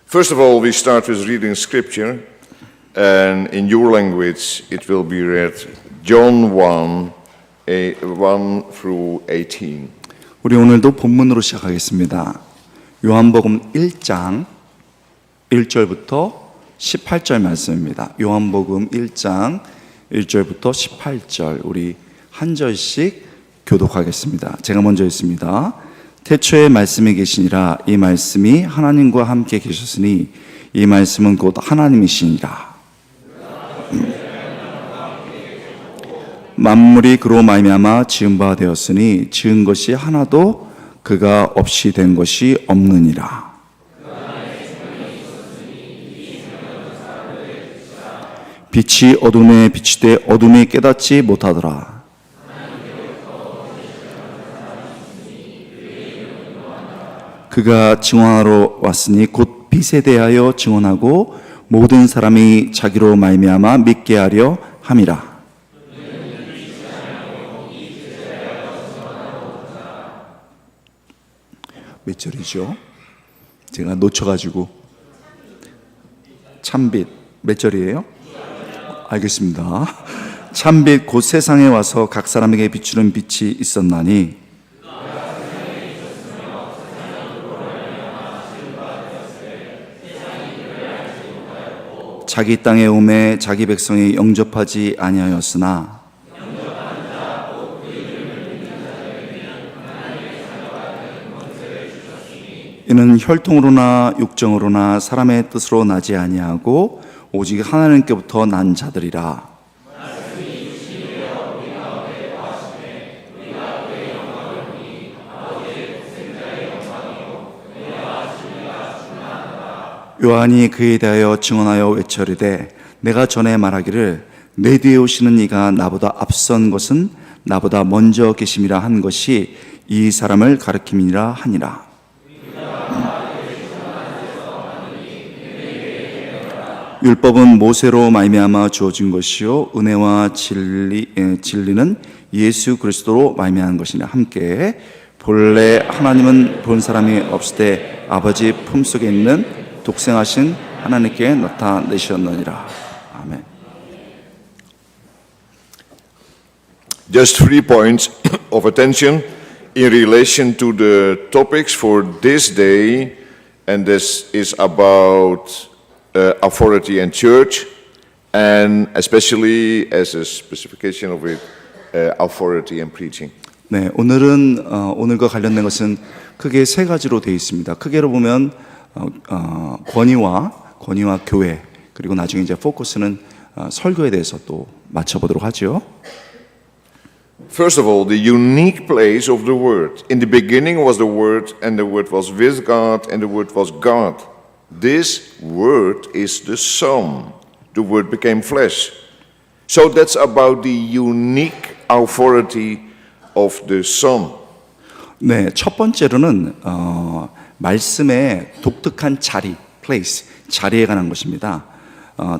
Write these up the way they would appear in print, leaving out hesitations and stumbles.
First of all, we start with reading scripture, and in your language it will be read John 1, 1 through 18. 우리 오늘도 본문으로 시작하겠습니다. 요한복음 1장 1절부터 18절 말씀입니다. 요한복음 1장 1절부터 18절 우리 한 절씩 교독하겠습니다. 제가 먼저 읽습니다. 태초에 말씀이 계시니라. 이 말씀이 하나님과 함께 계셨으니 이 말씀은 곧 하나님이시니라. 만물이 그로 말미암아 지은 바 되었으니 지은 것이 하나도 그가 없이 된 것이 없느니라. 빛이 어둠에 비치되 어둠이 깨닫지 못하더라. 그가 증언하러 왔으니 곧 빛에 대하여 증언하고 모든 사람이 자기로 말미암아 믿게 하려 함이라. 몇 절이죠? 제가 놓쳐가지고 참빛 몇 절이에요? 알겠습니다. 참빛 곧 세상에 와서 각 사람에게 비추는 빛이 있었나니 자기 땅에 오매 자기 백성이 영접하지 아니하였으나 이는 혈통으로나 육정으로나 사람의 뜻으로 나지 아니하고 오직 하나님께부터 난 자들이라. 요한이 그에 대하여 증언하여 외쳐리되 내가 전에 말하기를 내 뒤에 오시는 이가 나보다 앞선 것은 나보다 먼저 계심이라 한 것이 이 사람을 가리킴이라 하니라. 율법은 모세로 말미암아 주어진 것이요 은혜와 진리는 예수 그리스도로 말미암은 것이나 함께 본래 하나님은 본 사람이 없을 때 아버지 품속에 있는 독생하신 하나님께 나타내셨느니라. 아멘. Just 3 points of attention in relation to the topics for this day, and this is about authority and church, and especially as a specification of it, authority and preaching. 네, 오늘은 오늘과 관련된 것은 크게 세 가지로 되어 있습니다. 크게로 보면 권위와 교회, 그리고 나중에 이제 포커스는 설교에 대해서 또 맞춰보도록 하죠. First of all, the unique place of the Word. In the beginning was the Word, and the Word was with God, and the Word was God. This Word is the Son. The Word became flesh. So that's about the unique authority of the Son. 네, 첫 번째로는 말씀의 독특한 자리, place, 자리에 관한 것입니다.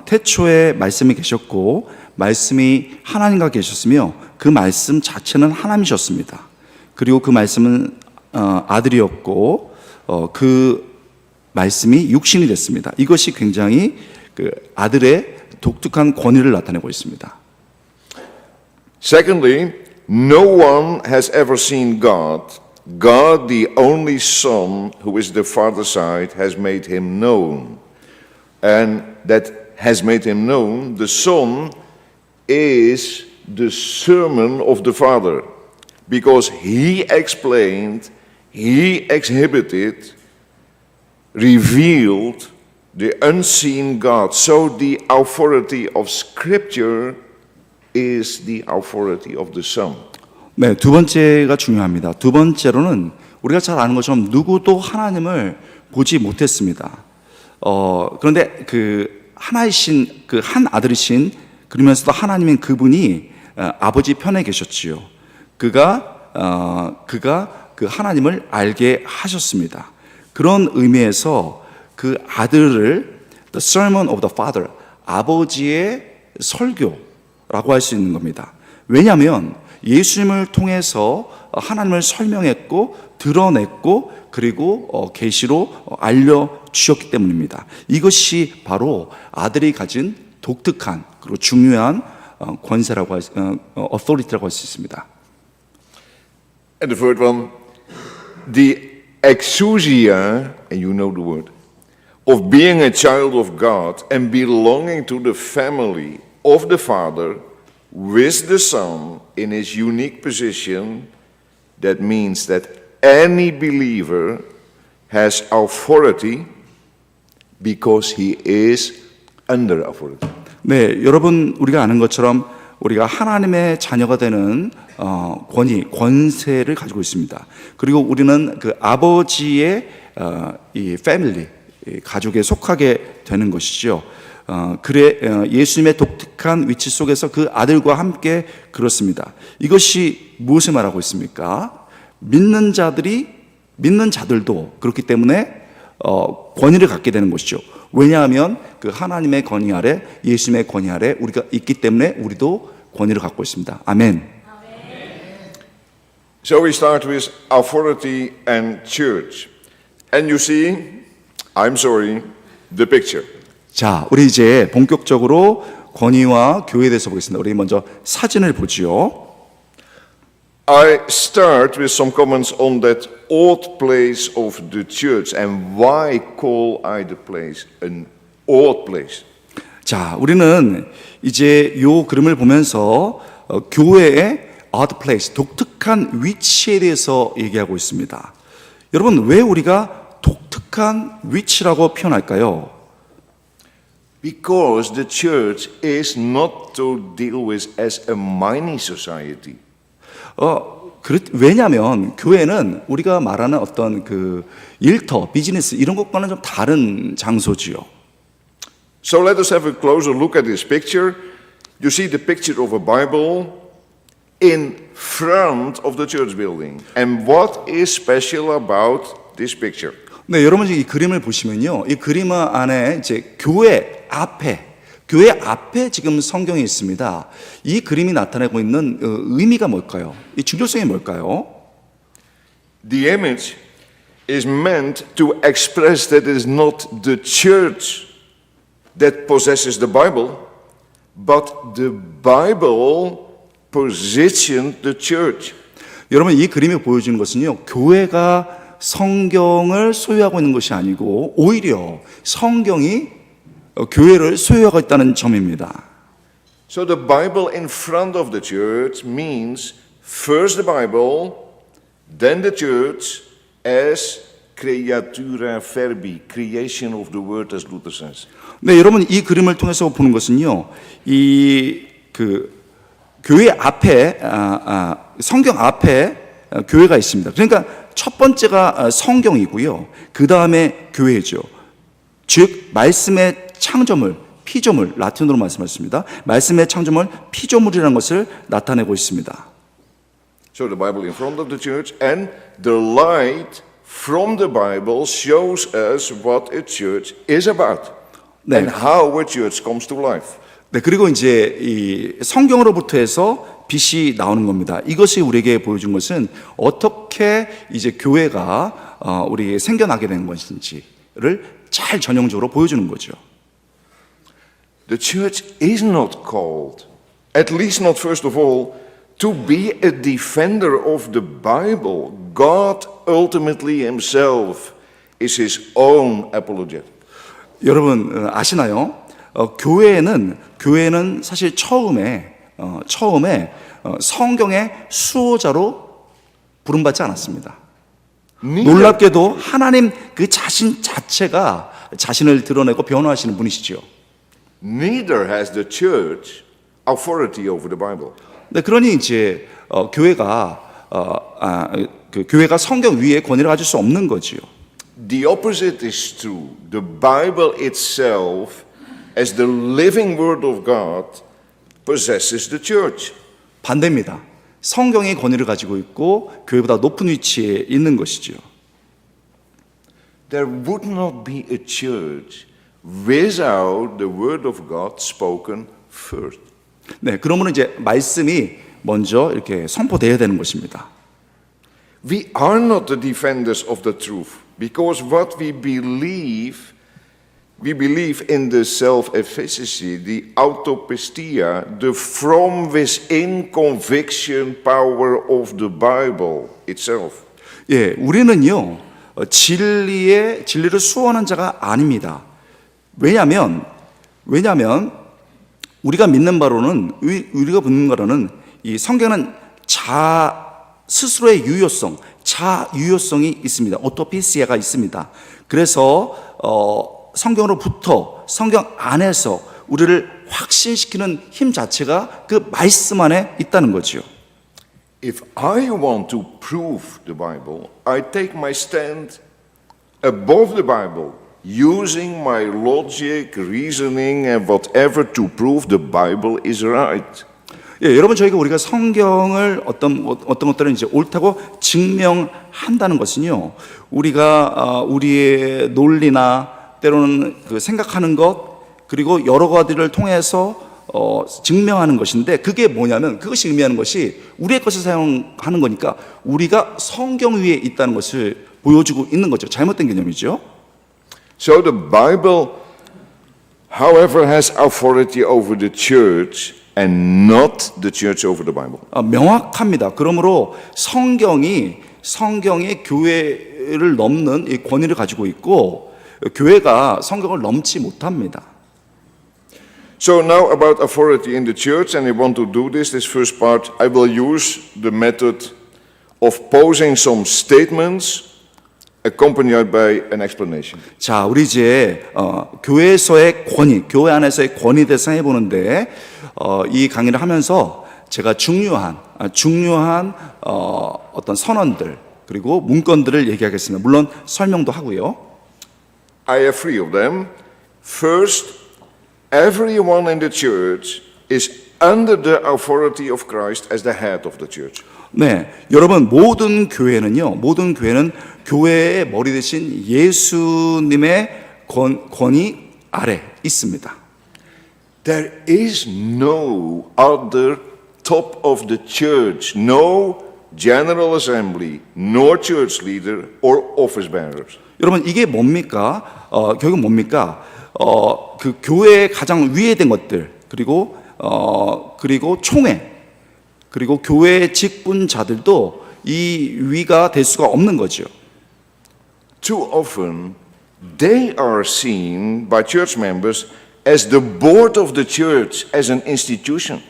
태초에 말씀이 계셨고 말씀이 하나님과 계셨으며 그 말씀 자체는 하나님이셨습니다. 그리고 그 말씀은 아들이었고 그 말씀이 육신이 됐습니다. 이것이 굉장히 그 아들의 독특한 권위를 나타내고 있습니다. Secondly, no one has ever seen God. God, the only Son, who is the Father's side, has made him known. And that has made him known, the Son is the sermon of the Father. Because he explained, he exhibited, revealed the unseen God. So the authority of Scripture is the authority of the Son. 네, 두 번째가 중요합니다. 두 번째로는 우리가 잘 아는 것처럼 누구도 하나님을 보지 못했습니다. 그런데 그 하나이신 그 한 아들이신 그러면서도 하나님인 그분이 아버지 편에 계셨지요. 그가 그 하나님을 알게 하셨습니다. 그런 의미에서 그 아들을 the sermon of the father, 아버지의 설교라고 할 수 있는 겁니다. 왜냐하면 예수님을 통해서 하나님을 설명했고 드러냈고 그리고 계시로 알려주셨기 때문입니다. 이것이 바로 아들이 가진 독특한 그리고 중요한 권세라고 authority라고 할 수 있습니다. And the third one, the exousia, and you know the word, of being a child of God and belonging to the family of the Father with the Son in his unique position. That means that any believer has authority because he is under authority. 네, 여러분 우리가 아는 것처럼 우리가 하나님의 자녀가 되는 권위, 권세를 가지고 있습니다. 그리고 우리는 그 아버지의 이 패밀리, 가족에 속하게 되는 것이죠. 그래 예수님의 독특한 위치 속에서 그 아들과 함께 그렇습니다. 이것이 무엇을 말하고 있습니까? 믿는 자들도 그렇기 때문에 권위를 갖게 되는 것이죠. 왜냐하면 그 하나님의 권위 아래, 예수님의 권위 아래 우리가 있기 때문에 우리도 권위를 갖고 있습니다. 아멘. So we start with authority and church. And you see, I'm sorry, the picture. 자, 우리 이제 본격적으로 권위와 교회에 대해서 보겠습니다. 우리 먼저 사진을 보지요. I start with some comments on that odd place of the church and why call I the place an odd place. 자, 우리는 이제 요 그림을 보면서 교회의 odd place, 독특한 위치에 대해서 얘기하고 있습니다. 여러분, 왜 우리가 독특한 위치라고 표현할까요? Because the church is not to deal with as a mining society. 왜냐하면 교회는 우리가 말하는 어떤 그 일터, 비즈니스 이런 것과는 좀 다른 장소지요. So let us have a closer look at this picture. You see the picture of a Bible in front of the church building. And what is special about this picture? 네, 여러분 이 그림을 보시면요, 이 그림 안에 이제 교회 앞에 지금 성경이 있습니다. 이 그림이 나타내고 있는 의미가 뭘까요? 이 중요성이 뭘까요? The image is meant to express that it is not the church that possesses the Bible, but the Bible positioned the church. 여러분 이 그림이 보여주는 것은요, 교회가 성경을 소유하고 있는 것이 아니고 오히려 성경이 교회를 소유하고 있다는 점입니다. So the Bible in front of the church means first the Bible, then the church as creatura verbi, creation of the word as Luther says. 네, 여러분 이 그림을 통해서 보는 것은요, 이 그 교회 앞에 성경 앞에 교회가 있습니다. 그러니까 첫 번째가 성경이고요. 그 다음에 교회죠. 즉 말씀의 창조물, 피조물, 라틴어로 말씀하셨습니다. 말씀의 창조물, 피조물이라는 것을 나타내고 있습니다. So the Bible in front of the church and the light from the Bible shows us what a church is about and how a church comes to life. 네, 그리고 이제 이 성경으로부터 해서 빛이 나오는 겁니다. 이것이 우리에게 보여준 것은 어떻게 이제 교회가 우리에게 생겨나게 된 것인지를 잘 전형적으로 보여주는 거죠. The church is not called, at least not first of all, to be a defender of the Bible. God ultimately himself is his own apologetic. 여러분 아시나요? 교회는 사실 처음에 성경의 수호자로 부름받지 않았습니다. 놀랍게도 하나님 그 자신 자체가 자신을 드러내고 변호하시는 분이시죠. Neither has the church authority over the Bible. 네, 그러니 이제 교회가 성경 위에 권위를 가질 수 없는 거지요. The opposite is true. The Bible itself, as the living word of God, possesses the church. 반대입니다. 성경이 권위를 가지고 있고 교회보다 높은 위치에 있는 것이지요. There would not be a church without the word of God spoken first. 네, 그러면 이제 말씀이 먼저 이렇게 선포되어야 되는 것입니다. We are not the defenders of the truth because what we believe in the self-efficacy, the autopistia, the from within conviction power of the Bible itself. 예, 우리는요 진리를 수호하는 자가 아닙니다. 왜냐하면 우리가 믿는 바로는 이 성경은 스스로의 자유효성이 있습니다. 오토피시아가 있습니다. 그래서 성경으로부터 성경 안에서 우리를 확신시키는 힘 자체가 그 말씀 안에 있다는 거죠. If I want to prove the Bible, I take my stand above the Bible, using my logic, reasoning, and whatever to prove the Bible is right. 예, 여러분 우리가 성경을 어떤 것들은 이제 옳다고 증명한다는 것은요, 우리가 우리의 논리나 때로는 그 생각하는 것 그리고 여러 가지를 통해서 증명하는 것인데 그게 뭐냐면 그것이 의미하는 것이 우리의 것을 사용하는 거니까 우리가 성경 위에 있다는 것을 보여주고 있는 거죠. 잘못된 개념이죠. So the Bible, however, has authority over the church and not the church over the Bible. 명확합니다. 그러므로 성경이 교회를 넘는 이 권위를 가지고 있고 교회가 성경을 넘지 못합니다. So now about authority in the church, and I want to do this first part, I will use the method of posing some statements accompanied by an explanation. 자, 우리 이제 교회에서의 권위, 교회 안에서의 권위에 대해서 해보는데 이 강의를 하면서 제가 중요한 어떤 선언들 그리고 문건들을 얘기하겠습니다. 물론 설명도 하고요. I have three of them. First, everyone in the church is under the authority of Christ as the head of the church. 네, 여러분 모든 교회는 교회의 머리 대신 예수님의 권위 아래 있습니다. There is no other top of the church, no general assembly, nor church leader or office bearers. 여러분 이게 뭡니까? 결국 뭡니까? 그 교회의 가장 위에 된 것들 그리고 총회 그리고 교회의 직분자들도 이 위가 될 수가 없는 거죠. Too often, they are seen by church members as the board of the church, as an institution.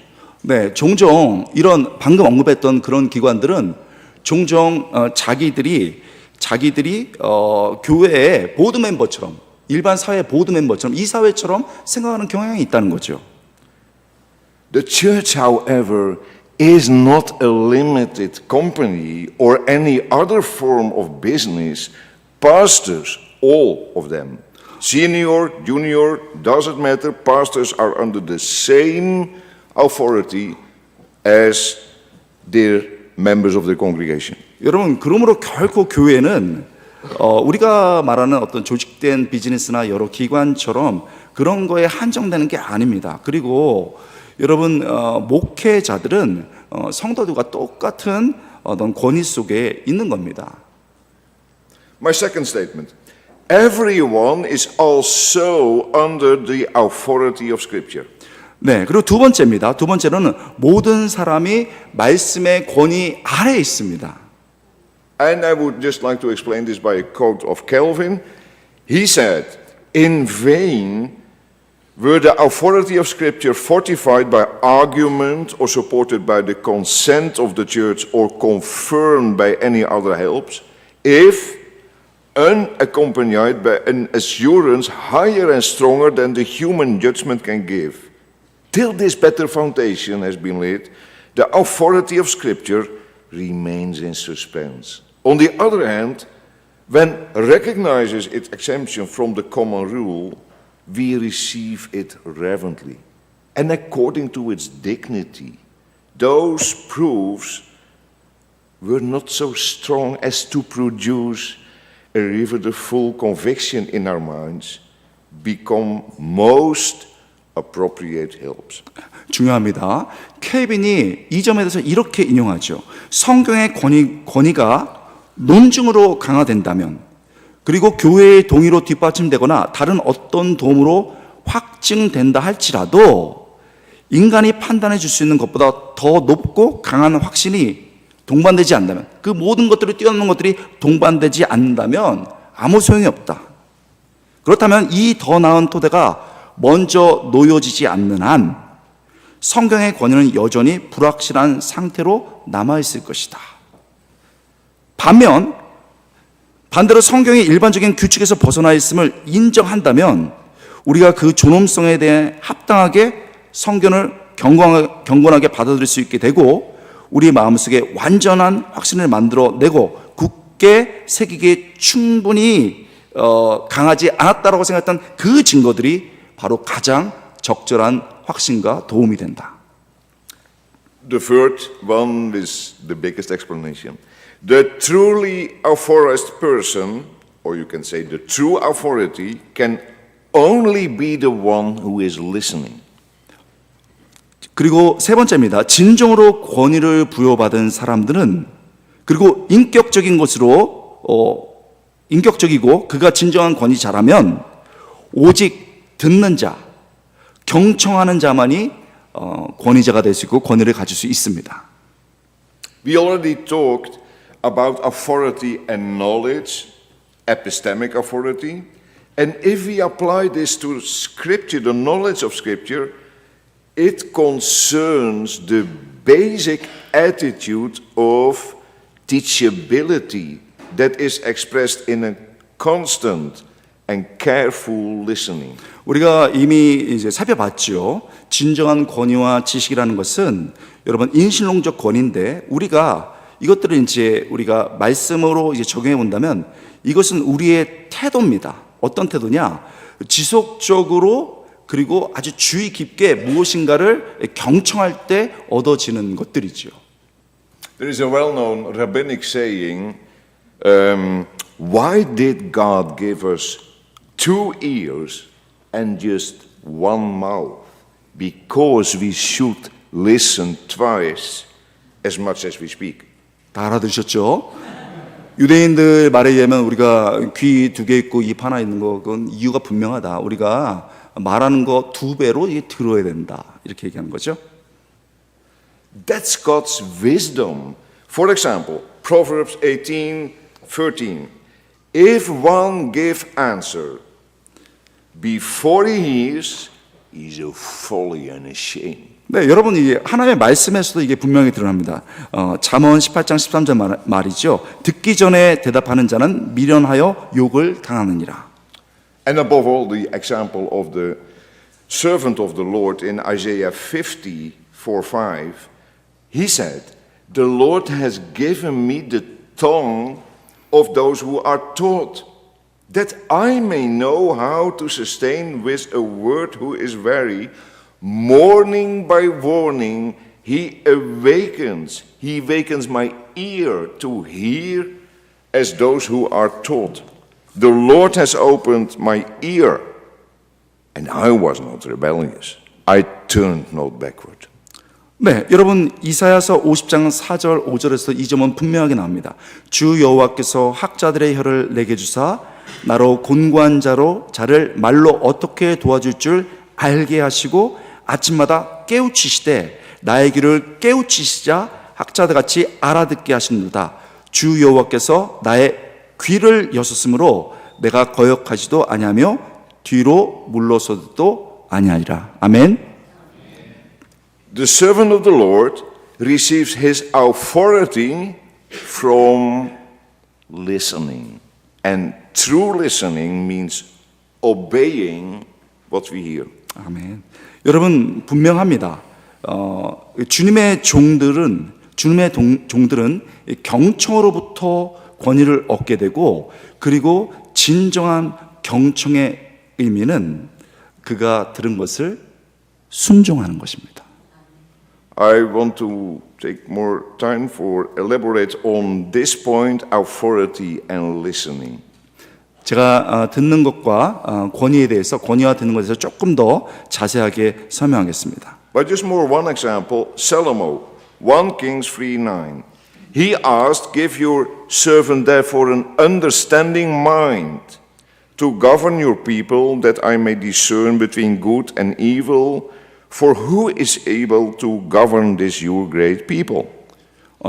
네, 종종 이런 방금 언급했던 그런 기관들은 종종 자기들이 교회의 보드 멤버처럼 일반 사회 보드 멤버처럼 이사회처럼 생각하는 경향이 있다는 거죠. The church, however, is not a limited company or any other form of business. Pastors, all of them, senior, junior, doesn't matter. Pastors are under the same authority as their members of the congregation. 여러분, 그러므로 결코 교회는 우리가 말하는 어떤 조직된 비즈니스나 여러 기관처럼 그런 거에 한정되는 게 아닙니다. 그리고 여러분 목회자들은 성도들과 똑같은 어떤 권위 속에 있는 겁니다. My second statement. Everyone is also under the authority of Scripture. 네, 그리고 두 번째입니다. 두 번째로는 모든 사람이 말씀의 권위 아래에 있습니다. And I would just like to explain this by a quote of Calvin. He said, "In vain were the authority of Scripture fortified by argument or supported by the consent of the church or confirmed by any other helps, if unaccompanied by an assurance higher and stronger than the human judgment can give. Till this better foundation has been laid, the authority of Scripture remains in suspense. On the other hand, when recognizes its exemption from the common rule, we receive it reverently and according to its dignity. Those proofs were not so strong as to produce a river the full conviction in our minds, become most appropriate helps. 중요합니다. 케빈이 이 점에 대해서 이렇게 인용하죠. 성경의 권위가 논증으로 강화된다면, 그리고 교회의 동의로 뒷받침되거나 다른 어떤 도움으로 확증된다 할지라도 인간이 판단해 줄 수 있는 것보다 더 높고 강한 확신이 동반되지 않는다면, 그 모든 것들을 뛰어넘는 것들이 동반되지 않는다면 아무 소용이 없다. 그렇다면 이 더 나은 토대가 먼저 놓여지지 않는 한 성경의 권위는 여전히 불확실한 상태로 남아있을 것이다. 반대로 성경의 일반적인 규칙에서 벗어나 있음을 인정한다면 우리가 그 존엄성에 대해 합당하게 성경을 경건하게 받아들일 수 있게 되고, 우리 마음속에 완전한 확신을 만들어내고 굳게 새기기에 충분히 강하지 않았다라고 생각했던 그 증거들이 바로 가장 적절한 확신과 도움이 된다. The third one is the biggest explanation. The truly authorized person, or you can say the true authority, can only be the one who is listening. 그리고 세 번째입니다. 진정으로 권위를 부여받은 사람들은, 그리고 인격적이고 그가 진정한 권위자라면 오직 듣는 자, 경청하는 자만이 권위자가 될 수 있고 권위를 가질 수 있습니다. We already talked about authority and knowledge, epistemic authority, and if we apply this to Scripture, the knowledge of Scripture, it concerns the basic attitude of teachability that is expressed in a constant and careful listening. 우리가 이미 이제 살펴봤죠. 진정한 권위와 지식이라는 것은 여러분 인신론적 권위인데, 우리가 이것들을 이제 우리가 말씀으로 이제 적용해 본다면 이것은 우리의 태도입니다. 어떤 태도냐? 지속적으로 그리고 아주 주의 깊게 무엇인가를 경청할 때 얻어지는 것들이죠. There is a well-known rabbinic saying, why did God give us 2 ears and just 1 mouth? Because we should listen twice as much as we speak. 다 알아들으셨죠? 유대인들 말에 의하면 우리가 귀 2개 있고 입 하나 있는 거, 그건 이유가 분명하다. 우리가 말하는 거 2배로 이게 들어야 된다. 이렇게 얘기하는 거죠. That's God's wisdom. For example, Proverbs 18:13. If one give answer before he hears, he's a folly and a shame. 네, 여러분, 이게 하나님의 말씀에서도 이게 분명히 드러납니다. 잠언 18장 13절 말이죠. 듣기 전에 대답하는 자는 미련하여 욕을 당하느니라. And above all, the example of the servant of the Lord in Isaiah 50:4-5, he said, "The Lord has given me the tongue of those who are taught, that I may know how to sustain with a word who is weary. Morning by morning he wakens my ear to hear as those who are taught. The Lord has opened my ear, and I was not rebellious. I turned not backward." 네, 여러분 이사야서 50장 4절 5절에서 이 점은 분명하게 나옵니다. 주 여호와께서 학자들의 혀를 내게 주사 나로 곤고한 자를 말로 어떻게 도와줄 줄 알게 하시고 아침마다 깨우치시되 나의 귀를 깨우치시자 학자들같이 알아듣게 하시는도다. 주 여호와께서 나의 귀를 여셨으므로 내가 거역하지도 아니하며 뒤로 물러서도 아니하리라. 아멘. The servant of the Lord receives his authority from listening. And true listening means obeying what we hear. 아멘. 여러분 분명합니다. 주님의 종들은 경청으로부터 권위를 얻게 되고, 그리고 진정한 경청의 의미는 그가 들은 것을 순종하는 것입니다. I want to take more time for elaborate on this point, authority and listening. 제가 듣는 것과 권위에 대해서, 권위와 듣는 것에 대해서 조금 더 자세하게 설명하겠습니다. But just more one example, Salomo, 1 Kings 3:9. He asked, give your servant therefore an understanding mind to govern your people, that I may discern between good and evil, for who is able to govern this your great people?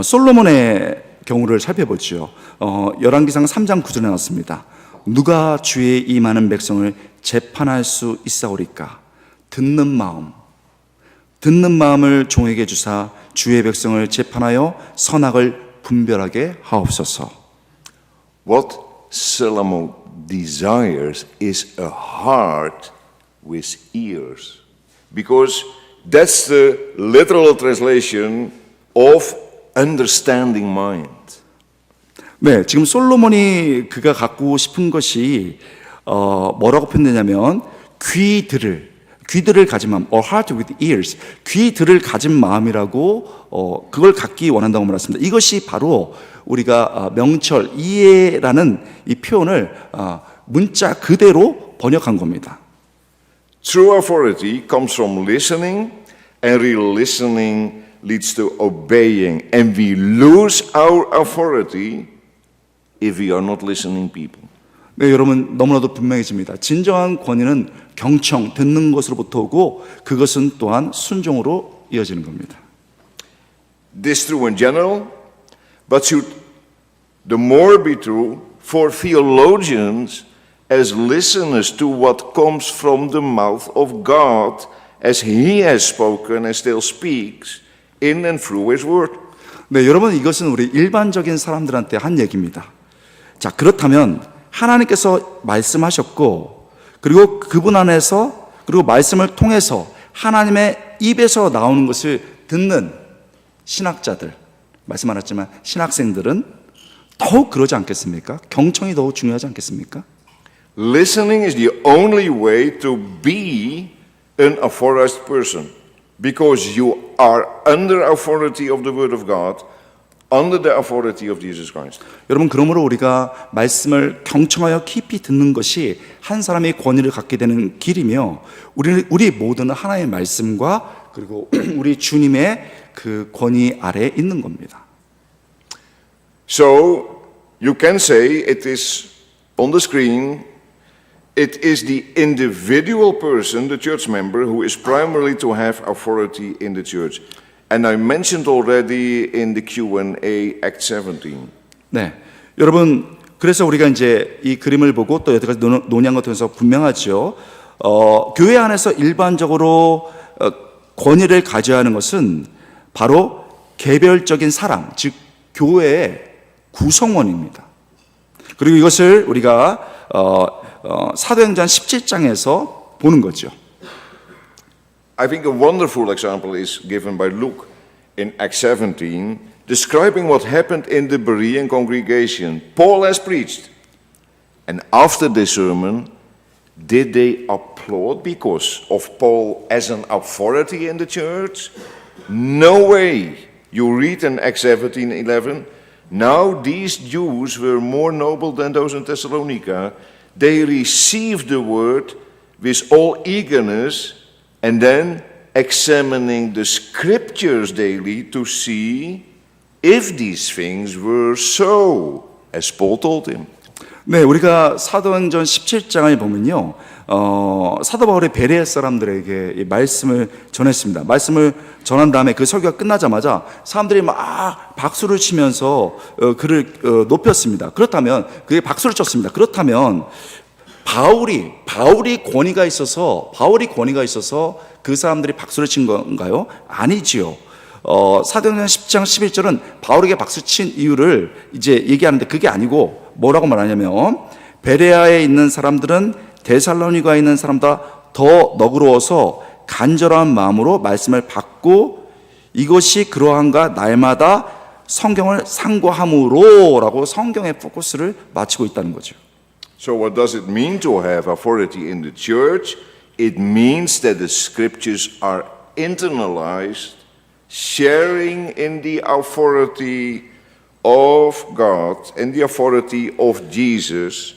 솔로몬의 경우를 살펴보죠. 열왕기상 3장 9절에 나왔습니다. 누가 주의 이 많은 백성을 재판할 수 있사오리까? 듣는 마음을 종에게 주사 주의 백성을 재판하여 선악을 분별하게 하옵소서. What Solomon desires is a heart with ears, because that's the literal translation of understanding mind. 네, 지금 솔로몬이 그가 갖고 싶은 것이 뭐라고 표현되냐면 귀들을 가진 마음, or heart with ears, 귀들을 가진 마음이라고 그걸 갖기 원한다고 말했습니다. 이것이 바로 우리가 명철, 이해라는 이 표현을 문자 그대로 번역한 겁니다. True authority comes from listening, and real listening leads to obeying, and we lose our authority if we are not listening people. 네, 여러분 너무나도 분명해집니다. 진정한 권위는 경청, 듣는 것으로부터 오고 그것은 또한 순종으로 이어지는 겁니다. This is true in general, but should the more be true for theologians as listeners to what comes from the mouth of God, as He has spoken and still speaks in and through His word. 네, 여러분 이것은 우리 일반적인 사람들한테 한 얘기입니다. 자, 그렇다면 하나님께서 말씀하셨고, 그리고 그분 안에서, 그리고 말씀을 통해서 하나님의 입에서 나오는 것을 듣는 신학자들, 말씀 안 했지만 신학생들은 더욱 그러지 않겠습니까? 경청이 더욱 중요하지 않겠습니까? Listening is the only way to be an authorized person, because you are under authority of the Word of God, under the authority of Jesus Christ. 여러분, 그러므로 우리가 말씀을 경청하여 깊이 듣는 것이 한 사람의 권위를 갖게 되는 길이며, 우리 모두는 하나님의 말씀과 그리고 우리 주님의 그 권위 아래에 있는 겁니다. So you can say it is on the screen. It is the individual person, the church member, who is primarily to have authority in the church. And I mentioned already in the Q&A Act 17. 네, 여러분, 그래서 우리가 이제 이 그림을 보고 또 여태까지 논의한 것 통해서 분명하죠. 교회 안에서 일반적으로 권위를 가져야 하는 것은 바로 개별적인 사람, 즉 교회의 구성원입니다. 그리고 이것을 우리가 사도행전 17장에서 보는 거죠. I think a wonderful example is given by Luke in Acts 17, describing what happened in the Berean congregation. Paul has preached, and after the sermon, did they applaud because of Paul as an authority in the church? No way. You read in Acts 17:11, now these Jews were more noble than those in Thessalonica. They received the word with all eagerness, and then examining the scriptures daily to see if these things were so, as Paul told him. 네, 우리가 사도행전 17장을 보면요, 사도 바울이 베레아 사람들에게 이 말씀을 전했습니다. 말씀을 전한 다음에 그 설교가 끝나자마자 사람들이 막 박수를 치면서 그를 높였습니다. 그렇다면 그게 박수를 쳤습니다. 그렇다면 바울이 권위가 있어서 그 사람들이 박수를 친 건가요? 아니지요. 사도행전 10장 11절은 바울에게 박수 친 이유를 이제 얘기하는데 그게 아니고 뭐라고 말하냐면, 베레아에 있는 사람들은 데살로니가에 있는 사람보다 더 너그러워서 간절한 마음으로 말씀을 받고 이것이 그러한가 날마다 성경을 상고함으로라고 성경의 포커스를 맞추고 있다는 거죠. So what does it mean to have authority in the church? It means that the scriptures are internalized, sharing in the authority of God and the authority of Jesus,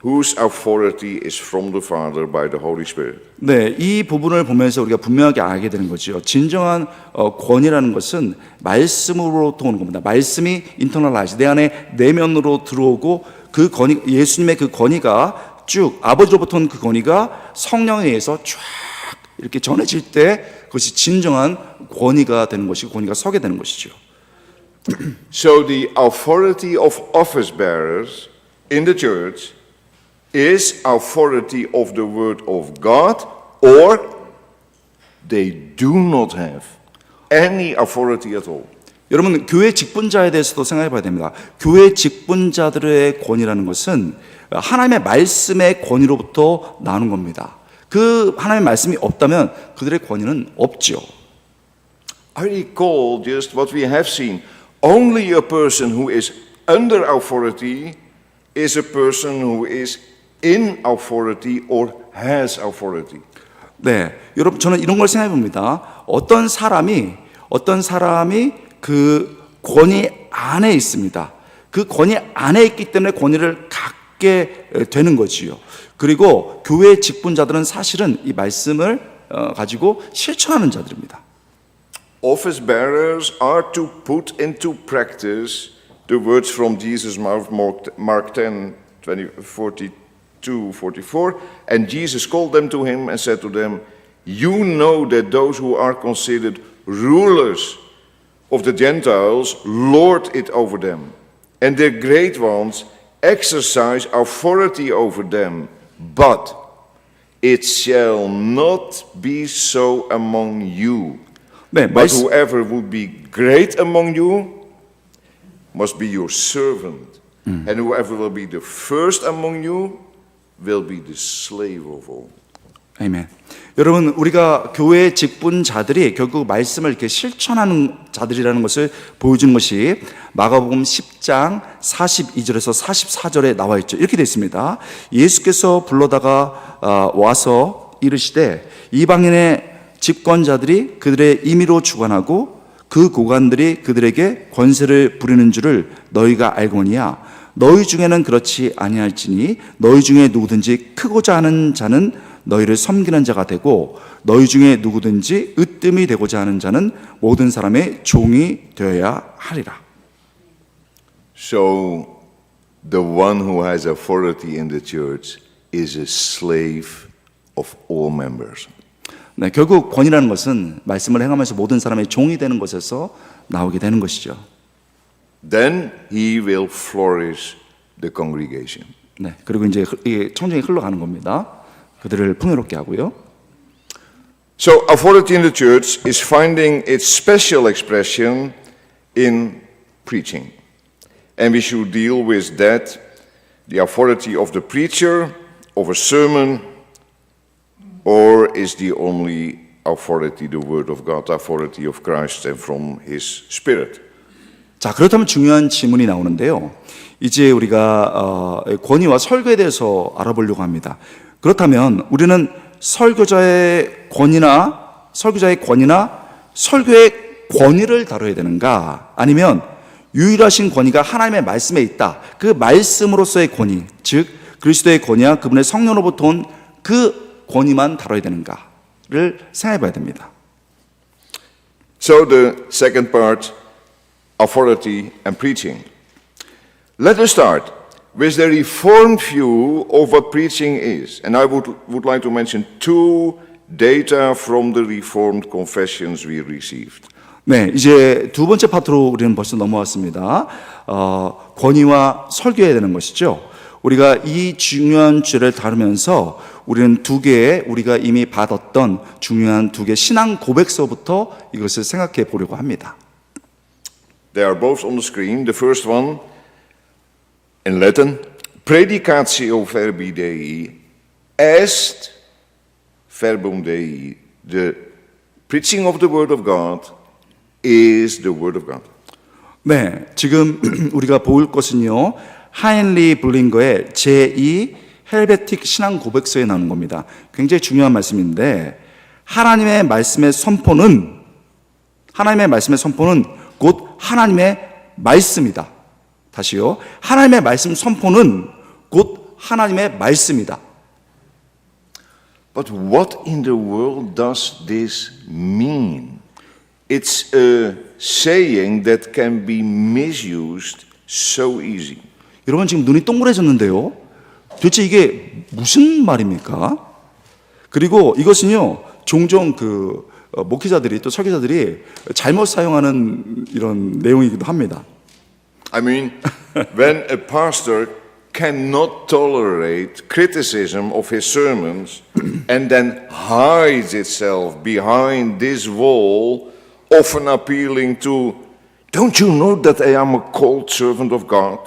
whose authority is from the Father by the Holy Spirit. 네, 이 부분을 보면서 우리가 분명하게 알게 되는 거죠. 진정한 권위라는 것은 말씀으로부터 오는 겁니다. 말씀이 internalize, 내 안에 내면으로 들어오고 그 권위, 예수님의 그 권위가 쭉 아버지로부터 온 그 권위가 성령에 의해서 쫙 이렇게 전해질 때 그것이 진정한 권위가 되는 것이고 권위가 서게 되는 것이죠. So the authority of office bearers in the church is authority of the word of God, or they do not have any authority at all. 여러분, 교회 직분자에 대해서도 생각해 봐야 됩니다. 교회 직분자들의 권위라는 것은 하나님의 말씀의 권위로부터 나오는 겁니다. 그 하나님의 말씀이 없다면 그들의 권위는 없죠. I recall just what we have seen. Only a person who is under authority is a person who is in authority or has authority. 네, 여러분 저는 이런 걸 생각해 봅니다. 어떤 사람이 그 권위 안에 있습니다. 그 권위 안에 있기 때문에 권위를 갖게 되는 거지요. 그리고 교회 직분자들은 사실은 이 말씀을 가지고 실천하는 자들입니다. Office bearers are to put into practice the words from Jesus' mouth, Mark 10, 42, 44. And Jesus called them to him and said to them, you know that those who are considered rulers of the Gentiles lord it over them, and their great ones exercise authority over them. But it shall not be so among you. 네, But whoever would be great among you must be your servant. And whoever will be the first among you will be the slave of all. 아멘. 여러분, 우리가 교회 직분자들이 결국 말씀을 이렇게 실천하는 자들이라는 것을 보여주는 것이 마가복음 10장 42절에서 44절에 나와 있죠. 이렇게 되어 있습니다. 예수께서 불러다가 와서 이르시되 이방인의 집권자들이 그들의 임의로 주관하고 그 고관들이 그들에게 권세를 부리는 줄을 너희가 알거니와 너희 중에는 그렇지 아니할지니 너희 중에 누구든지 크고자 하는 자는 너희를 섬기는 자가 되고 너희 중에 누구든지 으뜸이 되고자 하는 자는 모든 사람의 종이 되어야 하리라. So the one who has authority in the church is a slave of all members. 네, 결국 권위라는 것은 말씀을 행하면서 모든 사람의 종이 되는 것에서 나오게 되는 것이죠. Then he will flourish the congregation. 네, 그리고 이제 이게 청정이 흘러가는 겁니다. 그들을 풍요롭게 하고요. So authority in the church is finding its special expression in preaching. And we should deal with that, the authority of the preacher, of a sermon, or is the only authority the word of God, authority of Christ and from his spirit. 자, 그렇다면 중요한 질문이 나오는데요. 이제 우리가 권위와 설교에 대해서 알아보려고 합니다. 그렇다면 우리는 설교자의 권위나 설교의 권위를 다뤄야 되는가? 아니면 유일하신 권위가 하나님의 말씀에 있다. 그 말씀으로서의 권위, 즉 그리스도의 권위와 그분의 성령으로부터 온 그 권위만 다뤄야 되는가를 생각해 봐야 됩니다. So the second part, authority and preaching. Let us start with the Reformed view of what preaching is. And I would like to mention two data from the Reformed confessions we received. 네, 이제 두 번째 파트로 우리는 벌써 넘어왔습니다. 권위와 설교해야 되는 것이죠. 우리가 이 중요한 주제를 다루면서 우리는 두 개의 우리가 이미 받았던 중요한 두 개의 신앙 고백서부터 이것을 생각해 보려고 합니다. They are both on the screen. The first one in Latin, Predicatio Verbi Dei est verbum Dei. The preaching of the word of God is the word of God. 네, 지금 우리가 볼 것은요, 하인리 블링거의 제2 헬베틱 신앙 고백서에 나오는 겁니다. 굉장히 중요한 말씀인데, 하나님의 말씀의 선포는 곧 하나님의 말씀이다. 다시요. 하나님의 말씀 선포는 곧 하나님의 말씀이다. But what in the world does this mean? It's a saying that can be misused so easy. 여러분 지금 눈이 동그래졌는데요. 도대체 이게 무슨 말입니까? 그리고 이것은요 종종 목회자들이 또 설교자들이 잘못 사용하는 이런 내용이기도 합니다. I mean, when a pastor cannot tolerate criticism of his sermons and then hides itself behind this wall, often appealing to, don't you know that I am a called servant of God?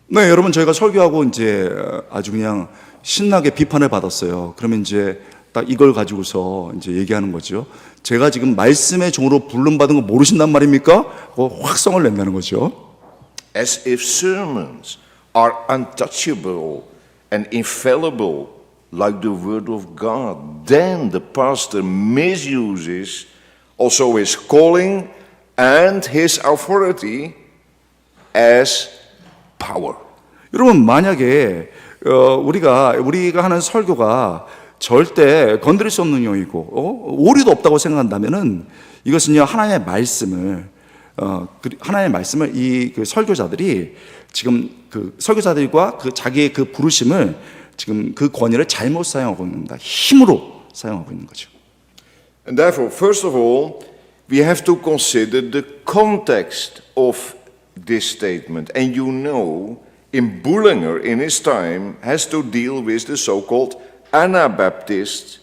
네, 여러분 저희가 설교하고 이제 아주 그냥 신나게 비판을 받았어요. 그러면 이제 딱 이걸 가지고서 이제 얘기하는 거죠. 제가 지금 말씀의 종으로 부름받은 거 모르신단 말입니까? 확성을 낸다는 거죠. As if sermons are untouchable and infallible like the word of God. Then the pastor misuses also his calling and his authority as power. 여러분 만약에 우리가 하는 설교가 절대 건드릴 수 없는 영이고 오류도 없다고 생각한다면은 이것은요 하나님의 말씀을 이 설교자들이 지금 그 설교자들과 자기의 그 부르심을 지금 그 권위를 잘못 사용하고 있습니다. 힘으로 사용하고 있는 거죠. And therefore, first of all, we have to consider the context of this statement. And you know, in Bullinger, in his time, has to deal with the so-called Anabaptists,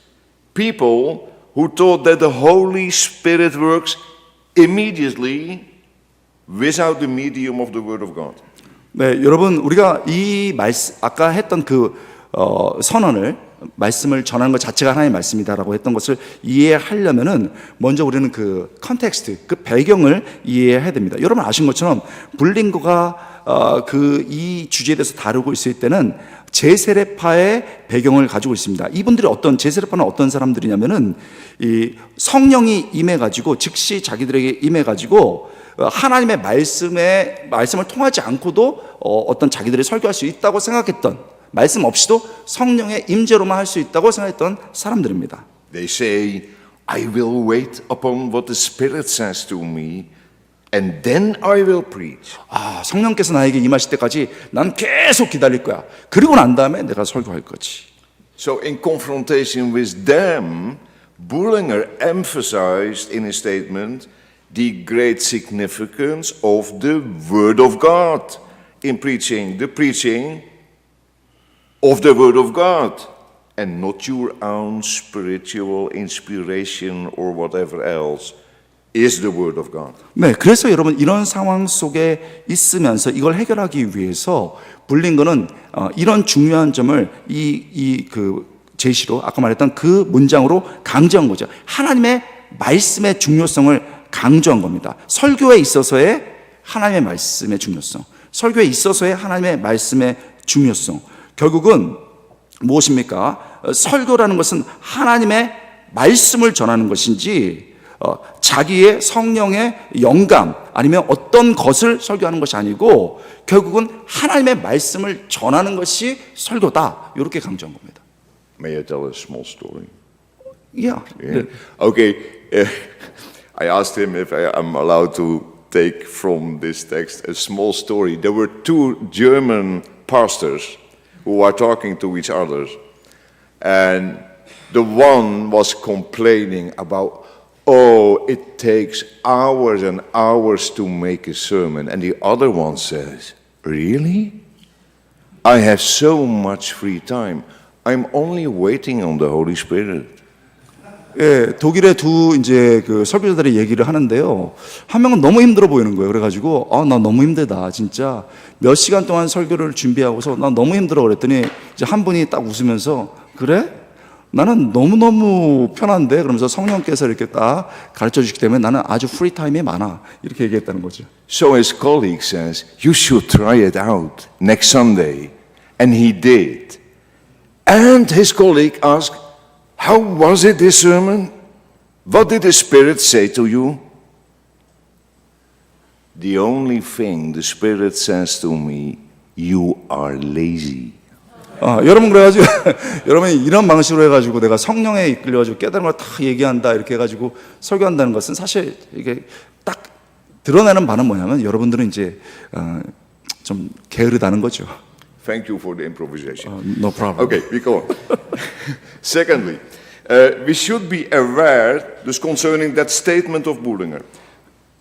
people who thought that the Holy Spirit works immediately without the medium of the Word of God. 네, 여러분 우리가 이 말씀 아까 했던 말씀을 전하는 것 자체가 하나님의 말씀이다라고 했던 것을 이해하려면은 먼저 우리는 그 컨텍스트, 그 배경을 이해해야 됩니다. 여러분 아신 것처럼 블링거가 이 주제에 대해서 다루고 있을 때는 제세례파의 배경을 가지고 있습니다. 이분들이 제세례파는 어떤 사람들이냐면은 이 성령이 임해가지고 즉시 자기들에게 임해가지고 하나님의 말씀을 통하지 않고도 어떤 자기들이 설교할 수 있다고 생각했던, 말씀 없이도 성령의 임재로만 할 수 있다고 생각했던 사람들입니다. They say, I will wait upon what the Spirit says to me, and then I will preach. 성령께서 나에게 임하실 때까지 난 계속 기다릴 거야. 그리고 난 다음에 내가 설교할 거지. So in confrontation with them, Bullinger emphasized in his statement the great significance of the Word of God in preaching. The preaching of the Word of God and not your own spiritual inspiration or whatever else is the Word of God. 네, 그래서 여러분 이런 상황 속에 있으면서 이걸 해결하기 위해서 블링거는 이런 중요한 점을 제시로 아까 말했던 그 문장으로 강조한 거죠. 하나님의 말씀의 중요성을 강조한 겁니다. 설교에 있어서의 하나님의 말씀의 중요성, 설교에 있어서의 하나님의 말씀의 중요성. 결국은 무엇입니까? 설교라는 것은 하나님의 말씀을 전하는 것인지 자기의 성령의 영감 아니면 어떤 것을 설교하는 것이 아니고 결국은 하나님의 말씀을 전하는 것이 설교다. 이렇게 강조한 겁니다. May I tell a small story? Yeah. Okay. I asked him if I am allowed to take from this text a small story. There were two German pastors who were talking to each other. And the one was complaining about, it takes hours and hours to make a sermon. And the other one says, really? I have so much free time. I'm only waiting on the Holy Spirit. 예, 독일의 두 설교자들이 얘기를 하는데요. 한 명은 너무 힘들어 보이는 거예요. 그래가지고 나 너무 힘들다. 진짜 몇 시간 동안 설교를 준비하고서 나 너무 힘들어 그랬더니 이제 한 분이 딱 웃으면서 그래? 나는 너무너무 편한데 그러면서 성령께서 이렇게 딱 가르쳐 주시기 때문에 나는 아주 프리 타임이 많아. 이렇게 얘기했다는 거죠. So his colleague says, you should try it out next Sunday. And he did. And his colleague asked, how was it, this sermon? What did the Spirit say to you? The only thing the Spirit says to me, you are lazy. 여러분 그래가지고 여러분이 이런 방식으로 해가지고 내가 성령에 이끌려가지고 깨달은 걸 다 얘기한다 이렇게 해가지고 설교한다는 것은 사실 이게 딱 드러나는 바는 뭐냐면 여러분들은 이제 좀 게으르다는 거죠. Thank you for the improvisation. No problem. Okay, we go on. Secondly, we should be aware, dus concerning that statement of Bullinger,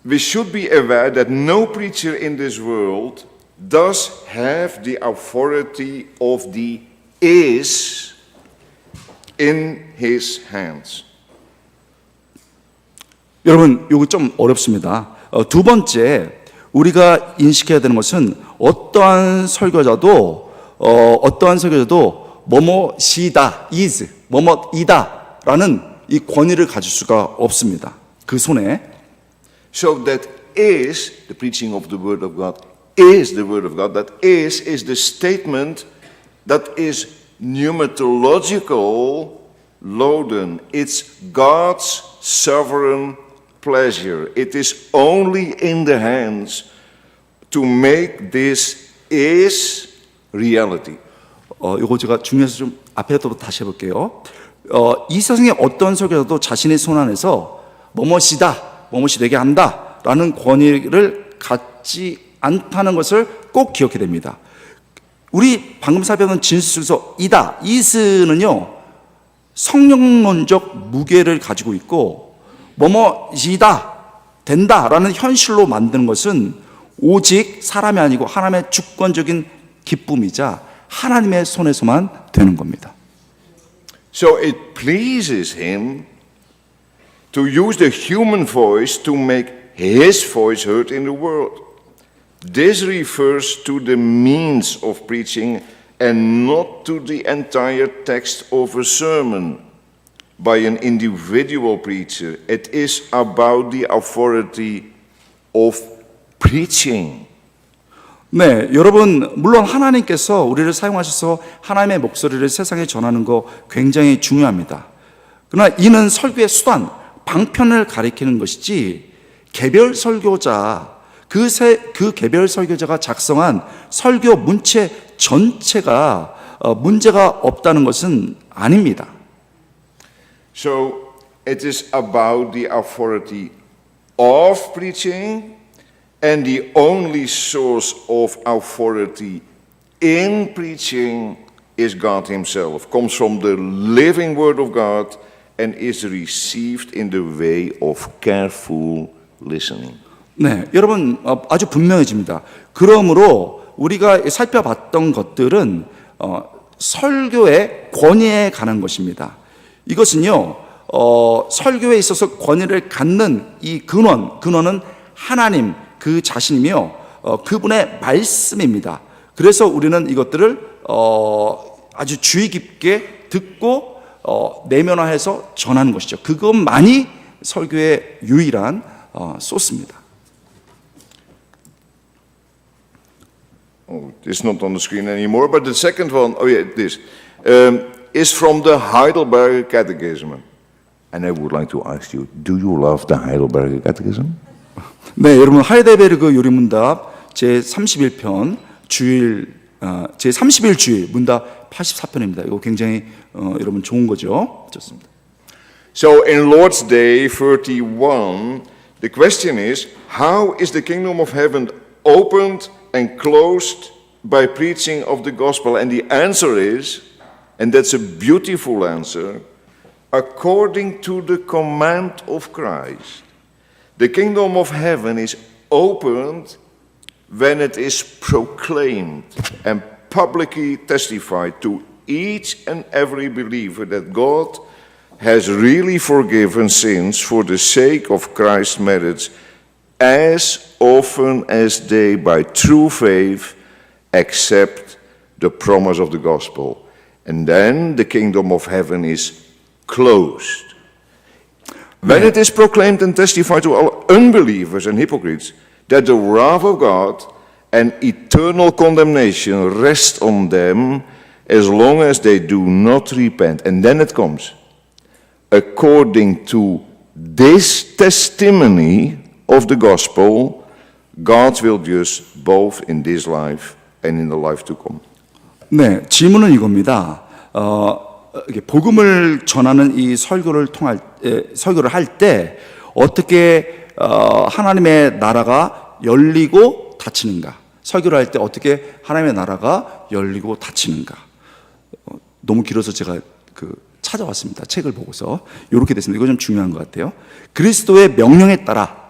we should be aware that no preacher in this world does have the authority of the is in his hands. 여러분, 이거 좀 어렵습니다. 두 번째, 우리가 인식해야 되는 것은 어떠한 설교자도 뭐뭐시다, is, 뭐뭐이다라는 이 권위를 가질 수가 없습니다. 그 손에. So that is the preaching of the word of God, is the word of God. That is the statement that is pneumatological loaden. It's God's sovereign pleasure. It is only in the hands to make this is reality. 이거 제가 중요해서 좀 앞에 또 다시 해볼게요. 이 세상에 어떤 설교자도 자신의 손 안에서 뭐뭇이 되게 한다라는 권위를 갖지 않다는 것을 꼭 기억해야 됩니다. 우리 방금 살펴본 진술서 이다, is는요 성령론적 무게를 가지고 있고 뭐뭐이다, 된다라는 현실로 만드는 것은 오직 사람이 아니고 하나님의 주권적인 기쁨이자 하나님의 손에서만 되는 겁니다. So it pleases him to use the human voice to make his voice heard in the world. This refers to the means of preaching and not to the entire text of a sermon by an individual preacher. It is about the authority of preaching. 네, 여러분 물론 하나님께서 우리를 사용하셔서 하나님의 목소리를 세상에 전하는 거 굉장히 중요합니다. 그러나 이는 설교의 수단, 방편을 가리키는 것이지 개별 설교자, 그 개별 설교자가 작성한 설교 문체 전체가 문제가 없다는 것은 아닙니다. So it is about the authority of preaching, and the only source of authority in preaching is God himself. Comes from the living word of God and is received in the way of careful listening. 네, 여러분 아주 분명해집니다. 그러므로 우리가 살펴봤던 것들은 설교의 권위에 관한 것입니다. 이것은요 설교에 있어서 권위를 갖는 이 근원은 하나님 그 자신이며 그분의 말씀입니다. 그래서 우리는 이것들을 아주 주의 깊게 듣고 내면화해서 전하는 것이죠. 그것만이 설교의 유일한 소스입니다. Oh, it's not on the screen anymore, but the second one, oh yeah, this, is from the Heidelberg Catechism. And I would like to ask you, do you love the Heidelberg Catechism? 네, 여러분 하이델베르그 요리문답 제31편 제31 주일 문답 84편입니다. 이거 굉장히 여러분 좋은 거죠. 좋습니다. So in Lord's Day 31, the question is, how is the kingdom of heaven opened and closed by preaching of the gospel? And the answer is, and that's a beautiful answer, according to the command of Christ. The kingdom of heaven is opened when it is proclaimed and publicly testified to each and every believer that God has really forgiven sins for the sake of Christ's merits, as often as they by true faith accept the promise of the gospel. And then the kingdom of heaven is closed. When it is proclaimed and testified to all unbelievers and hypocrites that the wrath of God and eternal condemnation rest on them as long as they do not repent. And then it comes. According to this testimony of the gospel, God will judge both in this life and in the life to come. 네, 질문은 이겁니다. 이게 복음을 전하는 이 설교를 할 때 어떻게 하나님의 나라가 열리고 닫히는가? 설교를 할 때 어떻게 하나님의 나라가 열리고 닫히는가? 너무 길어서 제가 찾아왔습니다. 책을 보고서 이렇게 됐습니다. 이거 좀 중요한 것 같아요. 그리스도의 명령에 따라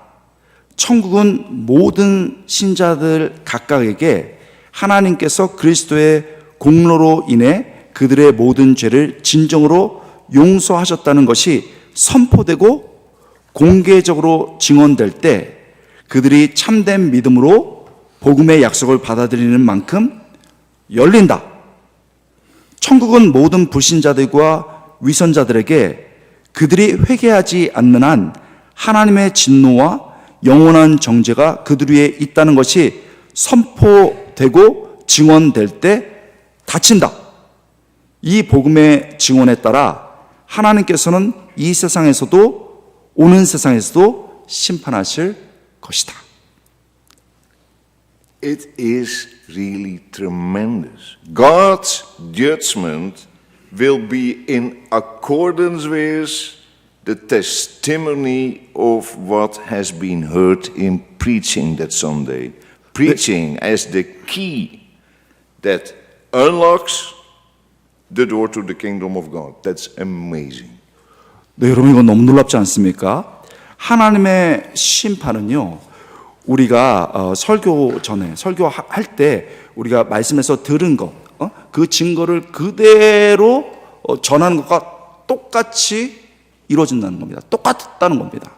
천국은 모든 신자들 각각에게 하나님께서 그리스도의 공로로 인해 그들의 모든 죄를 진정으로 용서하셨다는 것이 선포되고 공개적으로 증언될 때 그들이 참된 믿음으로 복음의 약속을 받아들이는 만큼 열린다. 천국은 모든 불신자들과 위선자들에게 그들이 회개하지 않는 한 하나님의 진노와 영원한 정죄가 그들 위에 있다는 것이 선포되고 증언될 때 닫힌다. 이 복음의 증언에 따라 하나님께서는 이 세상에서도 오는 세상에서도 심판하실 것이다. It is really tremendous. God's judgment will be in accordance with the testimony of what has been heard in preaching that Sunday. Preaching as the key that unlocks the door to the kingdom of God. That's amazing. 네, 여러분 이거 너무 놀랍지 않습니까? 하나님의 심판은요, 우리가 설교 전에 설교할 때 우리가 말씀에서 들은 것, 그 증거를 그대로 전하는 것과 똑같이 이루어진다는 겁니다. 똑같다는 겁니다.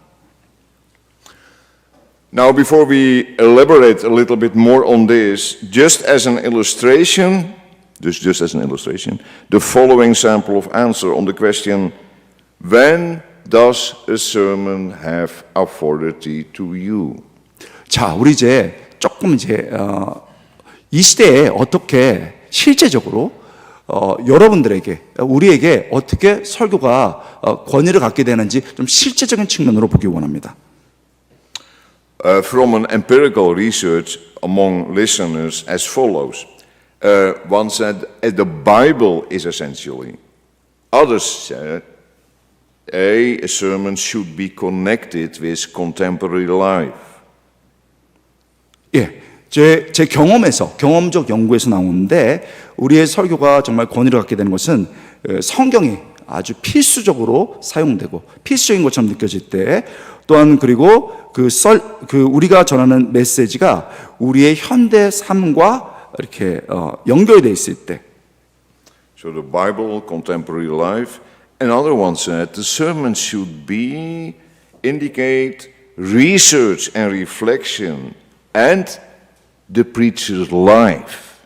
Now, before we elaborate a little bit more on this, just as an illustration, the following sample of answer on the question, when does a sermon have authority to you? 자, 우리 조금 이 시대에 어떻게 실제적으로 여러분들에게, 우리에게 어떻게 설교가 권위를 갖게 되는지 좀 실제적인 측면으로 보기 원합니다. From an empirical research among listeners as follows. One said, the Bible is essentially. Others said, a sermon should be connected with contemporary life. 예, 제 경험에서, 경험적 연구에서 나오는데 우리의 설교가 정말 권위를 갖게 되는 것은 성경이 아주 필수적으로 사용되고 필수적인 것처럼 느껴질 때, 또한 그리고 우리가 전하는 메시지가 우리의 현대 삶과 이렇게 연결되어 있을 때. So the Bible, contemporary life. Another one said the sermon should indicate research and reflection, and the preacher's life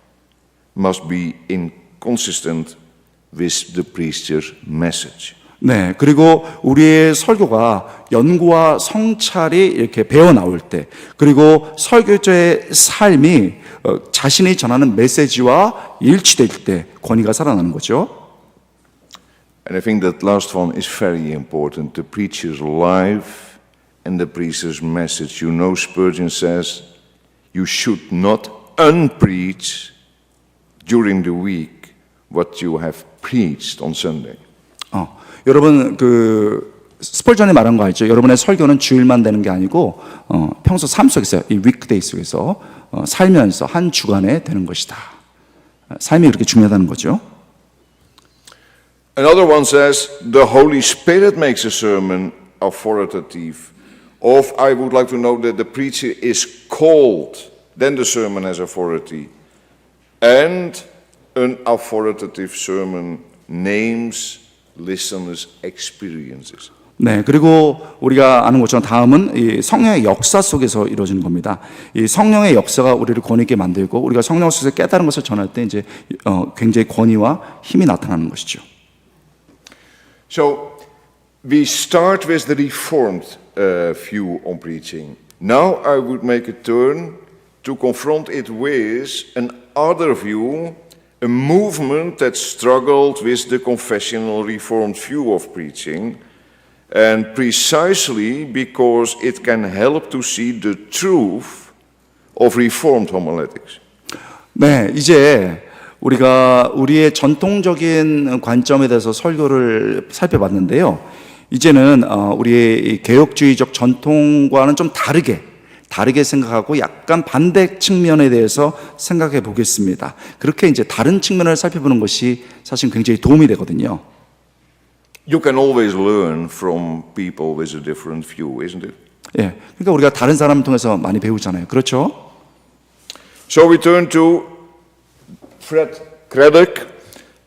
must be inconsistent with the preacher's message. 네, 그리고 우리의 설교가 연구와 성찰이 이렇게 배어 나올 때, 그리고 설교자의 삶이 자신이 전하는 메시지와 일치될 때 권위가 살아나는 거죠. And I think that last one is very important, the preacher's life and the preacher's message. You know, Spurgeon says, you should not unpreach during the week what you have preached on Sunday. 여러분 스펄전이 말한 거 알죠? 여러분의 설교는 주일만 되는 게 아니고 평소 삶 속에서, 이 위크데이 속에서 살면서 한 주간에 되는 것이다. 삶이 그렇게 중요하다는 거죠. Another one says, the Holy Spirit makes a sermon authoritative. Or I would like to know that the preacher is called, then the sermon has authority. And an authoritative sermon names listeners' experiences. 네, 그리고 우리가 아는 것처럼 다음은 이 성령의 역사 속에서 이루어지는 겁니다. 이 성령의 역사가 우리를 권위 있게 만들고 우리가 성령 속에서 깨달은 것을 전할 때 이제 굉장히 권위와 힘이 나타나는 것이죠. So we start with the Reformed view on preaching. Now I would make a turn to confront it with another view, a movement that struggled with the confessional Reformed view of preaching, and precisely because it can help to see the truth of Reformed homiletics. 네, 이제 우리가 우리의 전통적인 관점에 대해서 설교를 살펴봤는데요. 이제는 우리의 개혁주의적 전통과는 좀 다르게 생각하고 약간 반대 측면에 대해서 생각해 보겠습니다. 그렇게 이제 다른 측면을 살펴보는 것이 사실 굉장히 도움이 되거든요. You can always learn from people with a different view, isn't it? 예, 그러니까 우리가 다른 사람을 통해서 많이 배우잖아요. 그렇죠? So we turn to Fred Craddock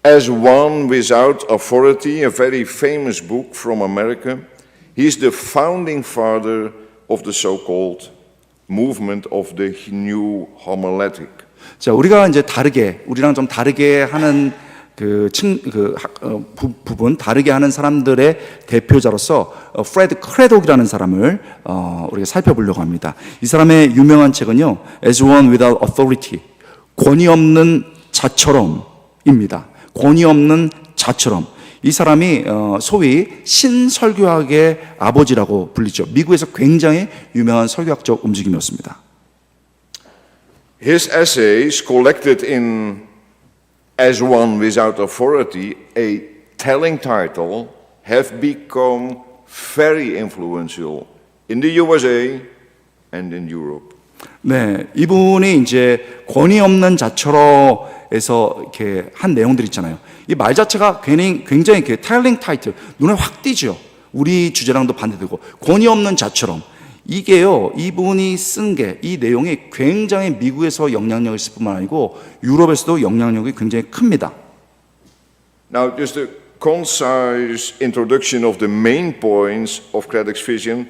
as one without authority, a very famous book from America. He's the founding father of the so-called movement of the New Homiletic. 자, 우리가 이제 우리랑 좀 다르게 하는 부분, 다르게 하는 사람들의 대표자로서 프레드 크레독이라는 사람을 우리가 살펴보려고 합니다. 이 사람의 유명한 책은요, As One Without Authority, 권위 없는 자처럼입니다. 권위 없는 자처럼. 이 사람이 소위 신설교학의 아버지라고 불리죠. 미국에서 굉장히 유명한 설교학적 움직임이었습니다. His essays collected in As One Without Authority, a telling title, have become very influential in the USA and in Europe. 네, 이분이 이제 권위 없는 자처럼에서 이렇게 한 내용들 있잖아요. 이 말 자체가 굉장히 이렇게 텔링 타이틀, 눈에 확 띄죠. 우리 주제랑도 반대되고 권위 없는 자처럼. 이게요, 이분이 쓴 게, 이 내용이 굉장히 미국에서 영향력이 있을 뿐만 아니고 유럽에서도 영향력이 굉장히 큽니다. Now, just a concise introduction of the main points of Craddock's vision,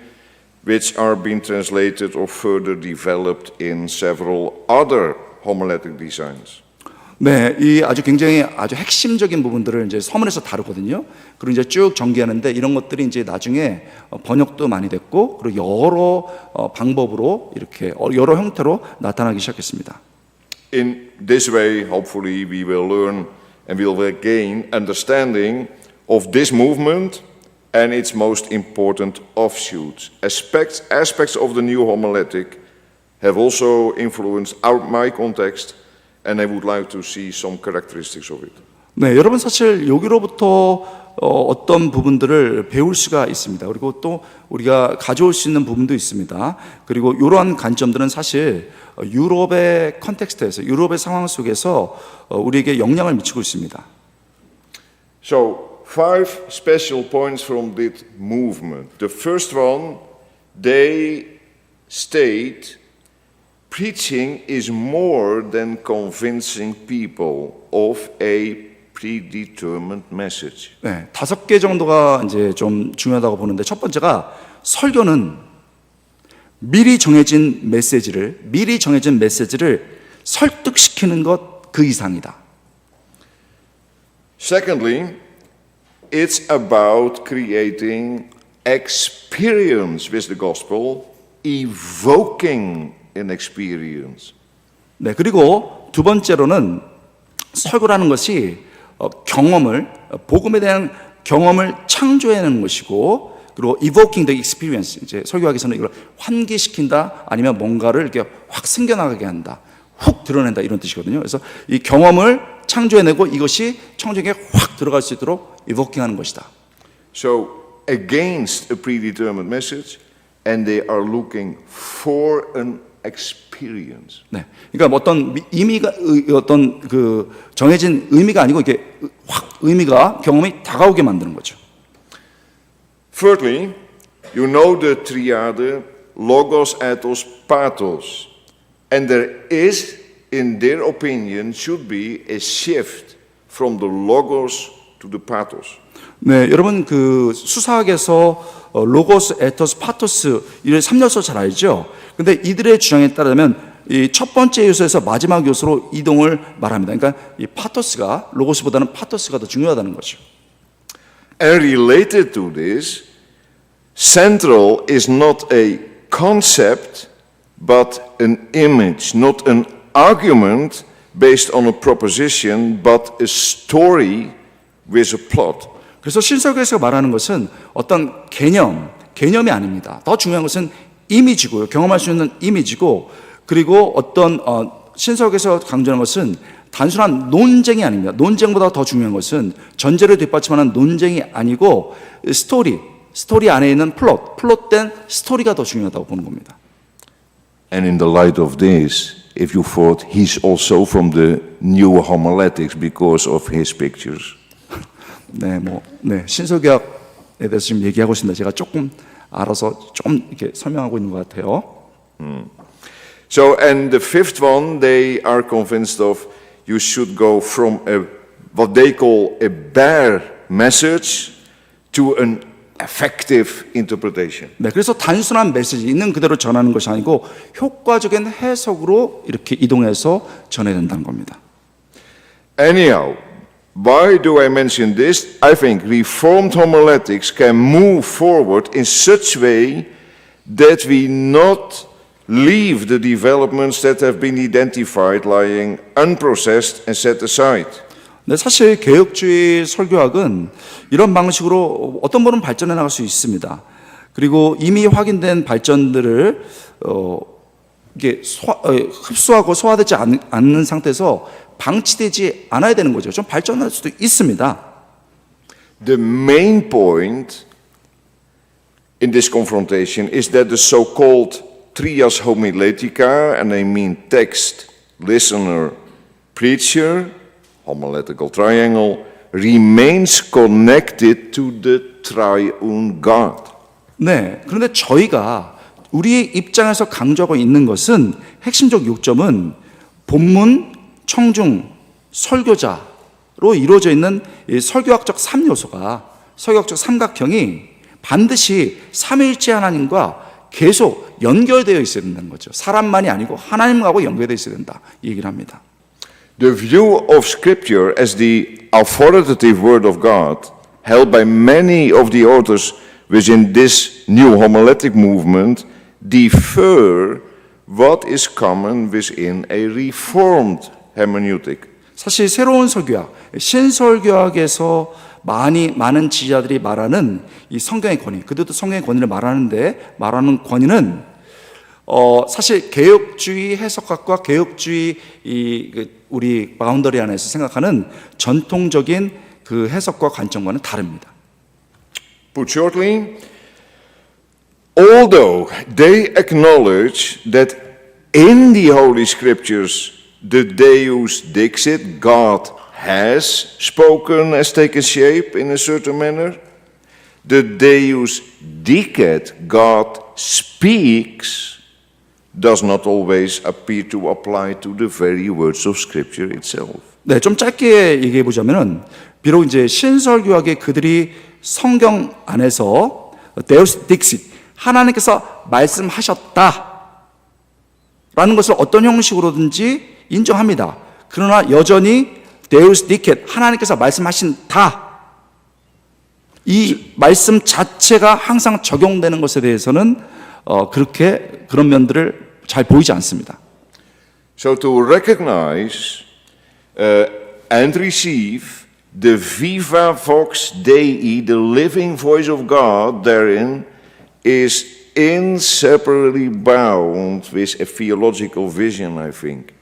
which are being translated or further developed in several other homiletic designs. 네, 이 굉장히 핵심적인 부분들을 이제 서문에서 다루거든요. 그리고 이제 쭉 전개하는데 이런 것들이 이제 나중에 번역도 많이 됐고, 그리고 여러 방법으로 이렇게 여러 형태로 나타나기 시작했습니다. In this way, hopefully, we will learn and we will gain understanding of this movement and its most important offshoots. Aspects of the new homiletic have also influenced my context. And I would like to see some characteristics of it. 네, 여러분 사실 여기로부터 어떤 부분들을 배울 수가 있습니다. 그리고 또 우리가 가져올 수 있는 부분도 있습니다. 그리고 이러한 관점들은 사실 유럽의 컨텍스트에서, 유럽의 상황 속에서 우리에게 영향을 미치고 있습니다. So, 5 special points from this movement. The first one, they state preaching is more than convincing people of a predetermined message. 네, 5개 정도가 이제 좀 중요하다고 보는데, 첫 번째가 설교는 미리 정해진 메시지를 설득시키는 것 그 이상이다. Secondly, it's about creating experience with the gospel, evoking an experience. 네, 그리고 두 번째로는 설교라는 것이 복음에 대한 경험을 창조해내는 것이고, 그리고 evoking the experience, 이제 설교하기 위해서는 이걸 환기시킨다, 아니면 뭔가를 이렇게 확 생겨나가게 한다, 훅 드러낸다, 이런 뜻이거든요. 그래서 이 경험을 창조해내고 이것이 청중에게 확 들어갈 수 있도록 evoking하는 것이다. So, against a predetermined message, and they are looking for an experience. 네, 그러니까 어떤 정해진 의미가 아니고 이게 확 경험이 다가오게 만드는 거죠. Thirdly, you know the triad logos, ethos, pathos, and there is, in their opinion, should be a shift from the logos to the pathos. 네, 여러분 수사학에서 로고스, 에토스, 파토스 이런 3요소 잘 알죠? 근데 이들의 주장에 따르면 이 첫 번째 요소에서 마지막 요소로 이동을 말합니다. 그러니까 이 파토스가 로고스보다는 파토스가 더 중요하다는 거죠. And related to this, central is not a concept, but an image, not an argument based on a proposition, but a story with a plot. 그래서 신설교에서 말하는 것은 어떤 개념이 아닙니다. 더 중요한 것은 이미지고요. 경험할 수 있는 이미지고, 그리고 어떤 신설교에서 강조하는 것은 단순한 논쟁이 아닙니다. 논쟁보다 더 중요한 것은 전제를 뒷받침하는 논쟁이 아니고 스토리 안에 있는 플롯된 스토리가 더 중요하다고 보는 겁니다. And in the light of this, if you thought he's also from the new homiletics because of his pictures. 신설교학에 대해서 지금 얘기하고 있습니다. 제가 조금 알아서 좀 이렇게 설명하고 있는 것 같아요. So, and the fifth one, they are convinced of you should go from what they call a bare message to an effective interpretation. 네, 그래서 단순한 메시지 있는 그대로 전하는 것이 아니고 효과적인 해석으로 이렇게 이동해서 전해야 된다는 겁니다. Anyhow, why do I mention this? I think Reformed homiletics can move forward in such way that we not leave the developments that have been identified lying unprocessed and set aside. 네, 사실 개혁주의 설교학은 이런 방식으로 어떤 분은 발전해 나갈 수 있습니다. 그리고 이미 확인된 발전들을 이게 흡수하고 소화되지 않는 상태에서 방치되지 않아야 되는 거죠. 좀 발전할 수도 있습니다. The main point in this confrontation is that the so-called trias homiletica, and I mean text, listener, preacher, homiletical triangle, remains connected to the triune God. 네, 그런데 저희가 우리의 입장에서 강조하고 있는 것은 핵심적 요점은 본문, 청중, 설교자로 이루어져 있는 이 설교학적 3요소가, 설교학적 삼각형이 반드시 삼위일체 하나님과 계속 연결되어 있어야 된다는 거죠. 사람만이 아니고 하나님하고 연결되어 있어야 된다, 이 얘기를 합니다. The view of Scripture as the authoritative Word of God, held by many of the authors within this new homiletic movement, differ what is common within a Reformed hermeneutic. 사실 새로운 설교학, 신설교학에서 많은 지지자들이 말하는 이 성경의 권위, 그들도 성경의 권위를 말하는 권위는 사실 개혁주의 해석학과 개혁주의 우리 바운더리 안에서 생각하는 전통적인 그 해석과 관점과는 다릅니다. Put shortly, although they acknowledge that in the Holy Scriptures the Deus Dixit, God has spoken, has taken shape in a certain manner, the Deus Dicet, God speaks, does not always appear to apply to the very words of Scripture itself. 네, 좀 짧게 얘기해 보자면은 비록 이제 신설교학의 그들이 성경 안에서 데우스 딕싯, 하나님께서 말씀하셨다라는 것을 어떤 형식으로든지 인정합니다. 그러나 여전히 데우스 디켓, 하나님께서 말씀하신다, 이 말씀 자체가 항상 적용되는 것에 대해서는 그런 면들을 잘 보이지 않습니다. So to recognize and receive the viva vox Dei, the living voice of God therein, is inseparably bound with a theological vision, I think.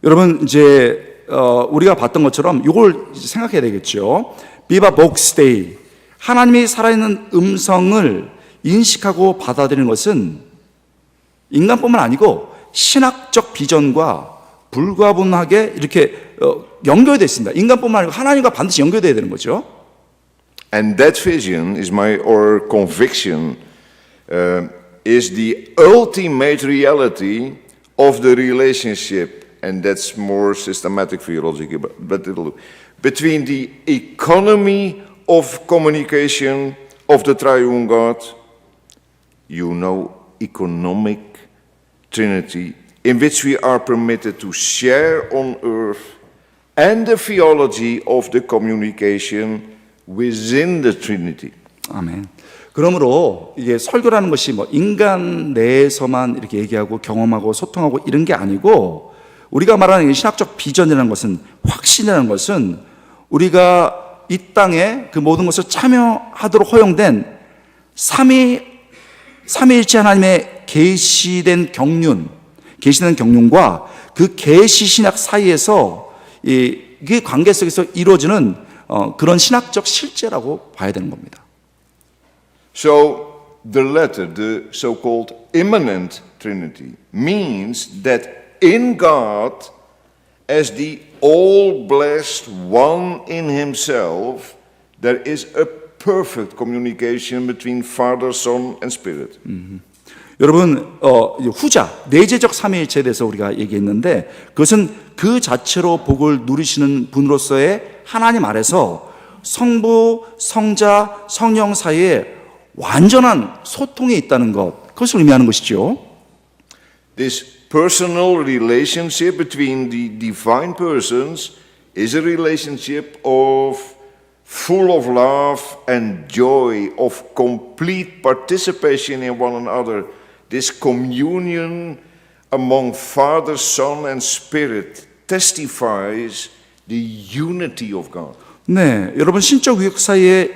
여러분, 이제 우리가 봤던 것처럼 이걸 생각해야 되겠죠. 비바 복스 데이, 하나님이 살아있는 음성을 인식하고 받아들이는 것은 인간뿐만 아니고 신학적 비전과 불가분하게 이렇게 연결되어 있습니다. 인간뿐만 아니고 하나님과 반드시 연결되어야 되는 거죠. And that vision is our conviction, is the ultimate reality of the relationship, and that's more systematic theology, but it'll do, between the economy of communication of the triune God, economic Trinity, in which we are permitted to share on earth, and the theology of the communication within the Trinity. 아멘. 그러므로 이게 설교라는 것이 뭐 인간 내에서만 이렇게 얘기하고 경험하고 소통하고 이런 게 아니고, 우리가 말하는 신학적 비전이라는 것은, 확신이라는 것은 우리가 이 땅에 그 모든 것을 참여하도록 허용된 삼위일체 하나님의 계시된 경륜과 그 계시 신약 사이에서 이 관계 속에서 이루어지는 그런 신학적 실제라고 봐야 되는 겁니다. So the latter, the so-called immanent Trinity, means that in God, as the all-blessed one in himself, there is a perfect communication between Father, Son, and Spirit. 여러분 후자 내재적 삼위일체에 대해서 우리가 얘기했는데 그것은 그 자체로 복을 누리시는 분으로서의 하나님 아래서 성부, 성자, 성령 사이에 완전한 소통이 있다는 것, 그것을 의미하는 것이죠. This personal relationship between the divine persons is a relationship of full of love and joy, of complete participation in one another. This communion among Father, Son, and Spirit testifies the unity of God. 네, 여러분 신적 위격 사이의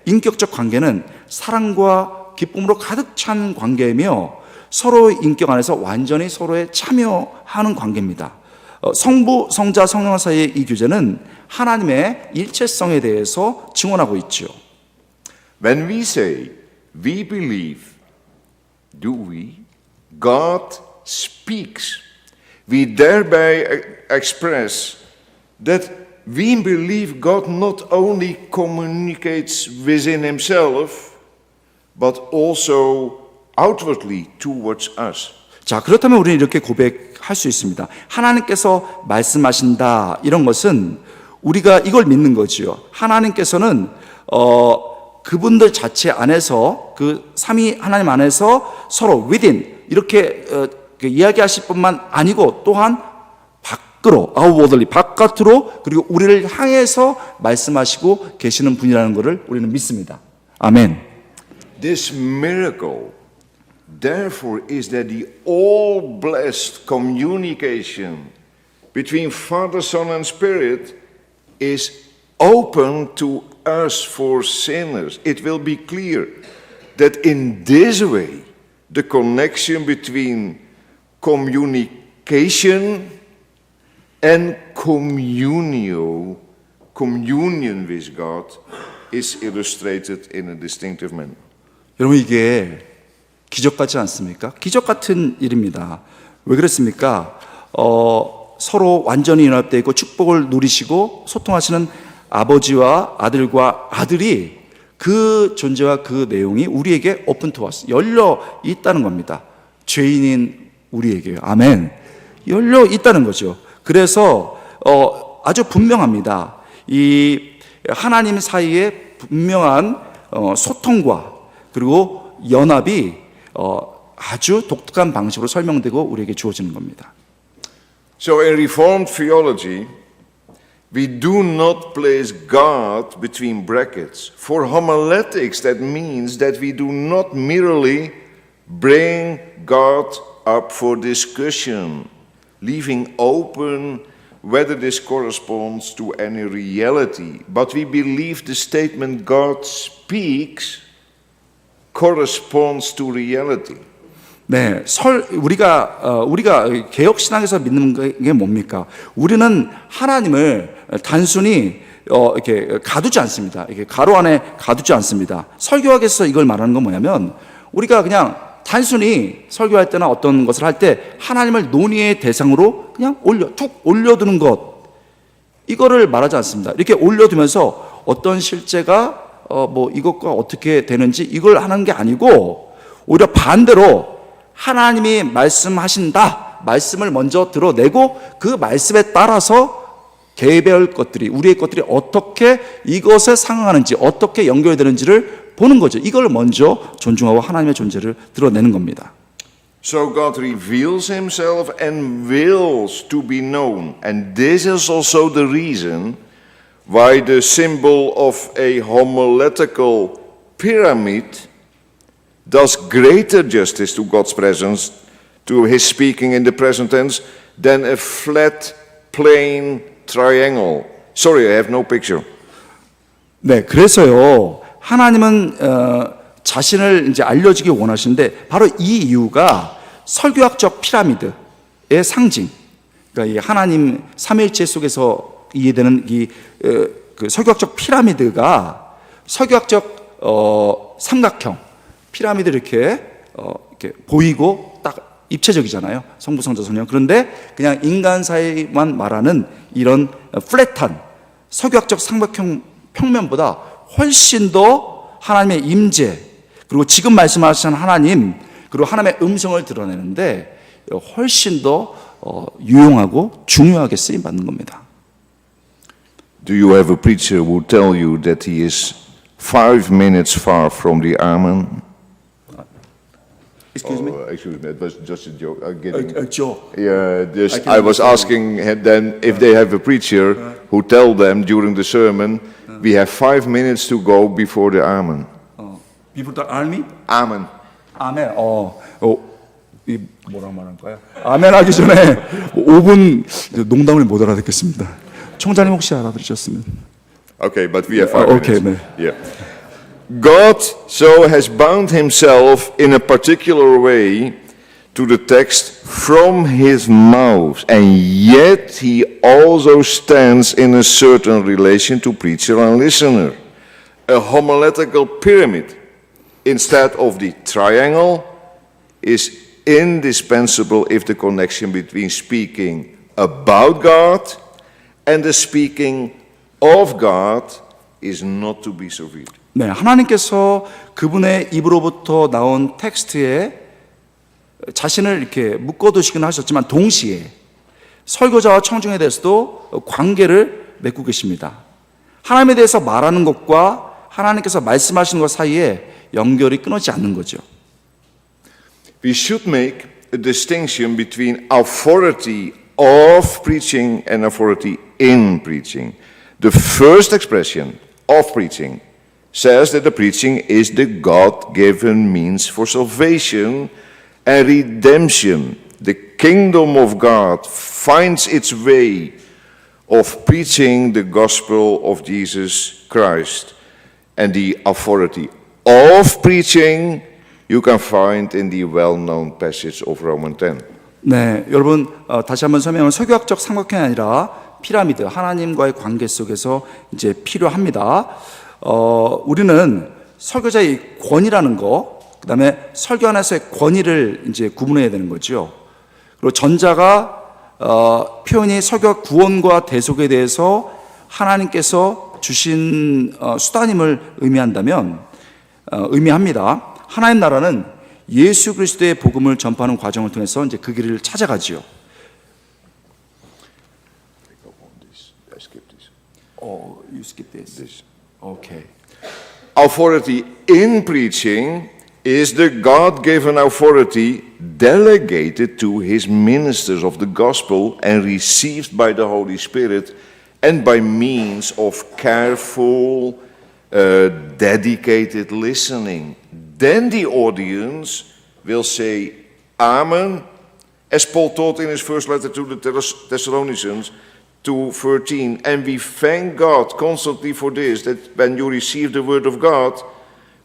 인격적 관계는 사랑과 기쁨으로 가득 찬 관계이며 서로의 인격 안에서 완전히 서로에 참여하는 관계입니다. 성부, 성자, 성령 사이의 이 교제는 하나님의 일체성에 대해서 증언하고 있죠. When we say we believe, do we? God speaks. We thereby express that we believe God not only communicates within himself, but also outwardly towards us. 자, 그렇다면 우리는 이렇게 고백할 수 있습니다. 하나님께서 말씀하신다. 이런 것은 우리가 이걸 믿는 거지요. 하나님께서는 그분들 자체 안에서 그 삼위 하나님 안에서 서로 within 이렇게 이야기하실 뿐만 아니고 또한 밖으로 outwardly 바깥으로 그리고 우리를 향해서 말씀하시고 계시는 분이라는 것을 우리는 믿습니다. 아멘. This miracle, therefore, is that the all-blessed communication between Father, Son, and Spirit is open to us for sinners. It will be clear that in this way, the connection between communication and communion with God is illustrated in a distinctive manner. 여러분 이게 기적 같지 않습니까? 기적 같은 일입니다. 왜 그렇습니까? 서로 완전히 연합되어 있고 축복을 누리시고 소통하시는 아버지와 아들과 아들이 그 존재와 그 내용이 우리에게 오픈 투 어스 열려 있다는 겁니다. 죄인인 우리에게요. 아멘. 열려 있다는 거죠. 그래서 아주 분명합니다. 이 하나님 사이에 분명한 소통과 그리고 연합이 아주 독특한 방식으로 설명되고 우리에게 주어지는 겁니다. So in Reformed theology, we do not place God between brackets. For homiletics, that means that we do not merely bring God up for discussion, leaving open whether this corresponds to any reality. But we believe the statement God speaks corresponds to reality. 네, 우리가 개혁 신앙에서 믿는 게 뭡니까? 우리는 하나님을 단순히 이렇게 가두지 않습니다. 이렇게 가로 안에 가두지 않습니다. 설교학에서 이걸 말하는 건 뭐냐면 우리가 그냥 단순히 설교할 때나 어떤 것을 할 때 하나님을 논의의 대상으로 그냥 툭 올려두는 것 이거를 말하지 않습니다. 이렇게 올려두면서 어떤 실제가 이것과 어떻게 되는지 이걸 하는 게 아니고 오히려 반대로 하나님이 말씀하신다. 말씀을 먼저 드러내고 그 말씀에 따라서 개별 것들이 우리의 것들이 어떻게 이것에 상응하는지 어떻게 연결되는지를 보는 거죠. 이걸 먼저 존중하고 하나님의 존재를 드러내는 겁니다. So God reveals himself and wills to be known. And this is also the reason why the symbol of a homiletical pyramid does greater justice to God's presence, to his speaking in the present tense, than a flat, plain triangle. Sorry, I have no picture. 네, 그래서요, 하나님은 자신을 이제 알려주기 원하시는데 바로 이 이유가 설교학적 피라미드의 상징. 그러니까 이 하나님 삼위일체 속에서 이해되는 그 설교학적 피라미드가 설교학적 삼각형 피라미드 이렇게 보이고 딱 입체적이잖아요. 성부, 성자, 성령. 그런데 그냥 인간 사이만 말하는 이런 플랫한 설교학적 삼각형 평면보다 훨씬 더 하나님의 임재, 그리고 지금 말씀하신 하나님, 그리고 하나님의 음성을 드러내는데 훨씬 더 유용하고 중요하게 쓰임 받는 겁니다. Do you have a preacher who tell you that he is 5 minutes far from the Amen? Excuse me? Excuse me, it was just a joke. I'm A joke. Yeah, just, I I was asking him then if they have a preacher who tell them during the sermon, we have 5 minutes to go before the Amen. Before the army? Amen. 아멘. 이 뭐라 말할까요? 아멘 하기 전에 5분 농담을 못 알아듣겠습니다. 총장님 혹시 알아들으셨으면? Okay, but we have 5 okay, minutes. Yeah. God so has bound himself in a particular way to the text from his mouth, and yet he also stands in a certain relation to preacher and listener. A homiletical pyramid instead of the triangle is indispensable if the connection between speaking about God and the speaking of God is not to be severed. 네, 하나님께서 그분의 입으로부터 나온 텍스트에 자신을 이렇게 묶어두시긴 하셨지만 동시에 설교자와 청중에 대해서도 관계를 맺고 계십니다. 하나님에 대해서 말하는 것과 하나님께서 말씀하시는 것 사이에 연결이 끊어지지 않는 거죠. We should make a distinction between authority of preaching and authority in preaching. The first expression of preaching says that the preaching is the God-given means for salvation and redemption. The kingdom of God finds its way of preaching the gospel of Jesus Christ. And the authority of preaching you can find in the well-known passage of Romans 10. 네, 여러분 다시 한번 설명은 설교학적 삼각형이 아니라 피라미드, 하나님과의 관계 속에서 이제 필요합니다. 우리는 설교자의 권위라는 거, 그다음에 설교 안에서의 권위를 이제 구분해야 되는 거죠. 그리고 전자가 표현이 설교 구원과 대속에 대해서 하나님께서 주신 수단임을 의미합니다. 하나님 나라는 예수 그리스도의 복음을 전파하는 과정을 통해서 이제 그 길을 찾아가지요. Oh, you skip this. Okay. Authority in preaching is the God-given authority delegated to his ministers of the gospel and received by the Holy Spirit and by means of careful, dedicated listening. Then the audience will say, Amen, as Paul taught in his first letter to the Thessalonians 2:13. And we thank God constantly for this, that when you received the word of God,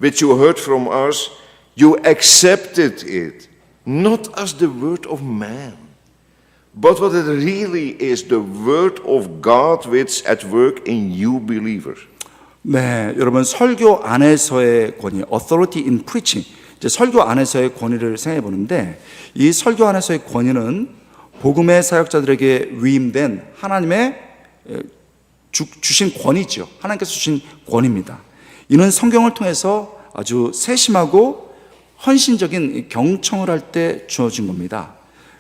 which you heard from us, you accepted it, not as the word of man, but what it really is, the word of God which at work in you believers. 네, 여러분 설교 안에서의 권위, authority in preaching. 이제 설교 안에서의 권위를 생각해 보는데 이 설교 안에서의 권위는 복음의 사역자들에게 위임된 하나님의 주신 권위죠. 하나님께서 주신 권위입니다. 이는 성경을 통해서 아주 세심하고 헌신적인 경청을 할 때 주어진 겁니다.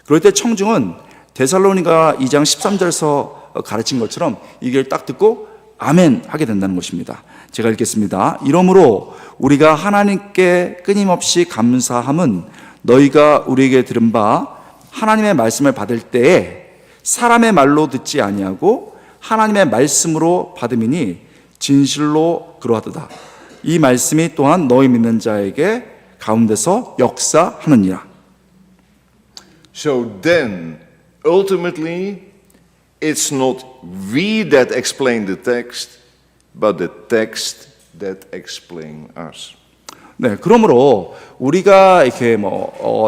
그럴 때 청중은 데살로니가 2장 13절에서 가르친 것처럼 이 길을 딱 듣고 아멘 하게 된다는 것입니다. 제가 읽겠습니다. 이러므로 우리가 하나님께 끊임없이 감사함은 너희가 우리에게 들은 바 하나님의 말씀을 받을 때에 사람의 말로 듣지 아니하고 하나님의 말씀으로 받음이니 진실로 그러하도다. 이 말씀이 또한 너희 믿는 자에게 가운데서 역사하느니라. So then, ultimately, it's not we that explain the text, but the text that explain us. 네, 그러므로 우리가 이렇게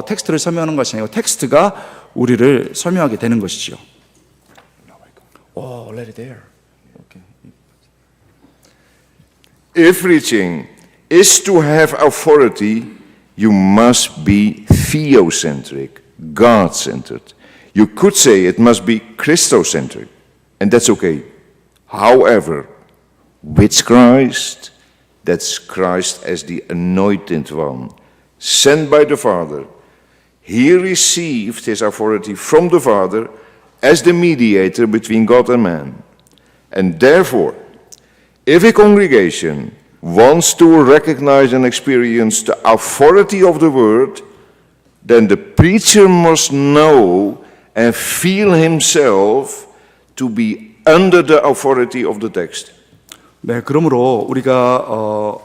텍스트를 설명하는 것이 아니고 텍스트가 우리를 설명하게 되는 것이죠. Oh, let it there. Okay. If preaching is to have authority, you must be theocentric, God-centered. You could say it must be Christocentric, and that's okay. However, which Christ? That's Christ as the anointed one, sent by the Father. He received his authority from the Father as the mediator between God and man. And therefore, if a congregation wants to recognize and experience the authority of the word, then the preacher must know and feel himself to be under the authority of the text. 네, 그러므로 우리가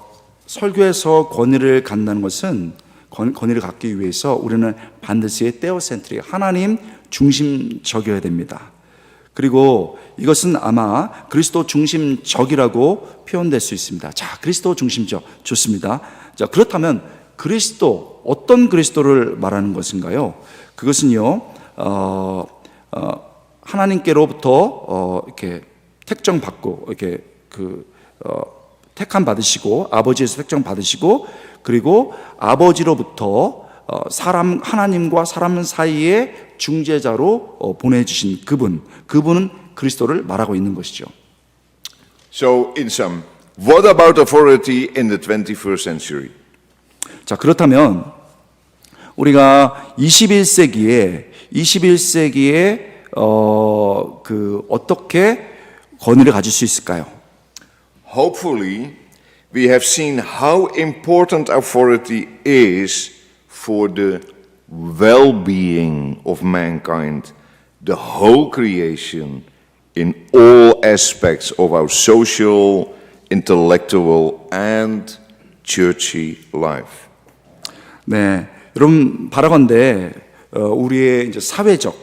설교에서 권위를 갖는다는 것은 권위를 갖기 위해서 우리는 반드시 테오센트릭, 하나님 중심적이어야 됩니다. 그리고 이것은 아마 그리스도 중심적이라고 표현될 수 있습니다. 자, 그리스도 중심적 좋습니다. 자, 그렇다면 그리스도 어떤 그리스도를 말하는 것인가요? 그것은요, 하나님께로부터 이렇게 택정받고 이렇게 택함 받으시고 아버지에서 택정 받으시고 그리고 아버지로부터 하나님과 사람 사이의 중재자로 보내주신 그분은 그리스도를 말하고 있는 것이죠. So, in sum, what about authority in the 21st century? 자, 그렇다면 우리가 21세기에 어떻게 권위를 가질 수 있을까요? Hopefully, we have seen how important authority is for the well-being of mankind, the whole creation, in all aspects of our social, intellectual, and churchy life. 네, 여러분 바라건대 우리의 이제 사회적,